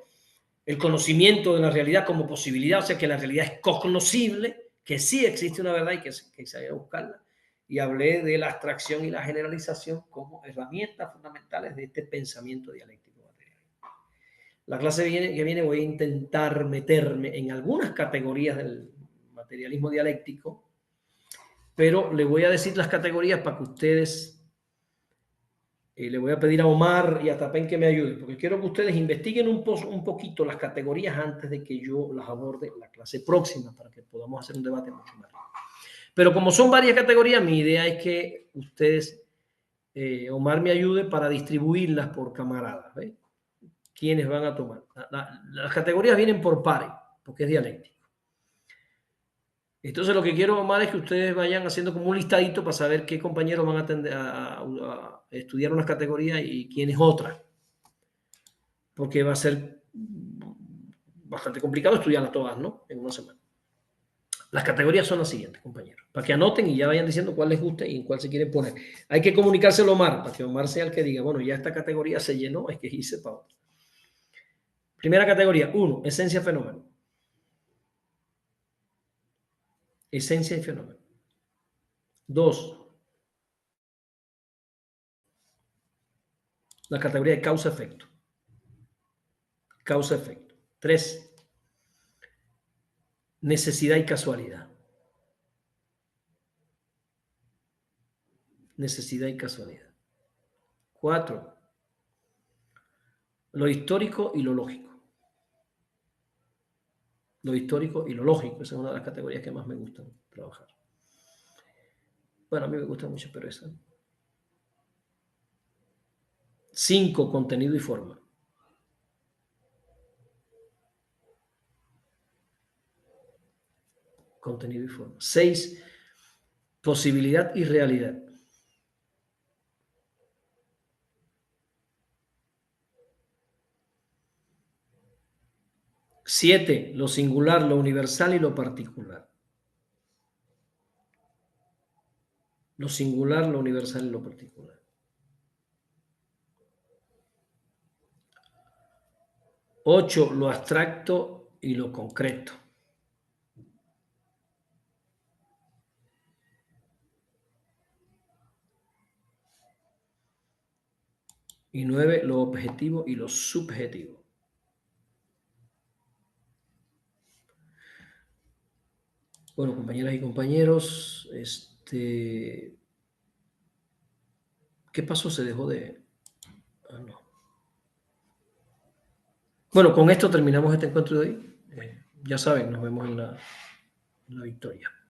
el conocimiento de la realidad como posibilidad, o sea que la realidad es cognoscible, que sí existe una verdad y que se haya que buscarla. Y hablé de la abstracción y la generalización como herramientas fundamentales de este pensamiento dialéctico material. La clase que viene voy a intentar meterme en algunas categorías del materialismo dialéctico, pero le voy a decir las categorías para que ustedes, le voy a pedir a Omar y a Tapén que me ayuden, porque quiero que ustedes investiguen un poquito las categorías antes de que yo las aborde en la clase próxima, para que podamos hacer un debate mucho más rico. Pero como son varias categorías, mi idea es que ustedes, Omar me ayude para distribuirlas por camaradas, ¿ves? ¿Quiénes van a tomar? Las categorías vienen por pares, porque es dialéctico. Entonces lo que quiero, Omar, es que ustedes vayan haciendo como un listadito para saber qué compañeros van a estudiar unas categorías y quiénes otras. Porque va a ser bastante complicado estudiarlas todas, ¿no? En una semana. Las categorías son las siguientes, compañeros, para que anoten y ya vayan diciendo cuál les gusta y en cuál se quieren poner. Hay que comunicárselo a Omar, para que Omar sea el que diga, bueno, ya esta categoría se llenó, hay que irse para otra. Primera categoría, 1, esencia fenómeno. Esencia y fenómeno. 2, la categoría de causa-efecto. Causa-efecto. 3, necesidad y casualidad. Necesidad y casualidad. 4, lo histórico y lo lógico. Lo histórico y lo lógico, esa es una de las categorías que más me gustan trabajar. Bueno, a mí me gusta mucho, pero esa. 5, contenido y forma. Contenido y forma. 6, posibilidad y realidad. 7, lo singular, lo universal y lo particular. Lo singular, lo universal y lo particular. 8, lo abstracto y lo concreto. 9, lo objetivo y lo subjetivo. Bueno, compañeras y compañeros, ¿qué pasó? Se dejó de... Ah, no. Bueno, con esto terminamos este encuentro de hoy. Ya saben, nos vemos en la victoria.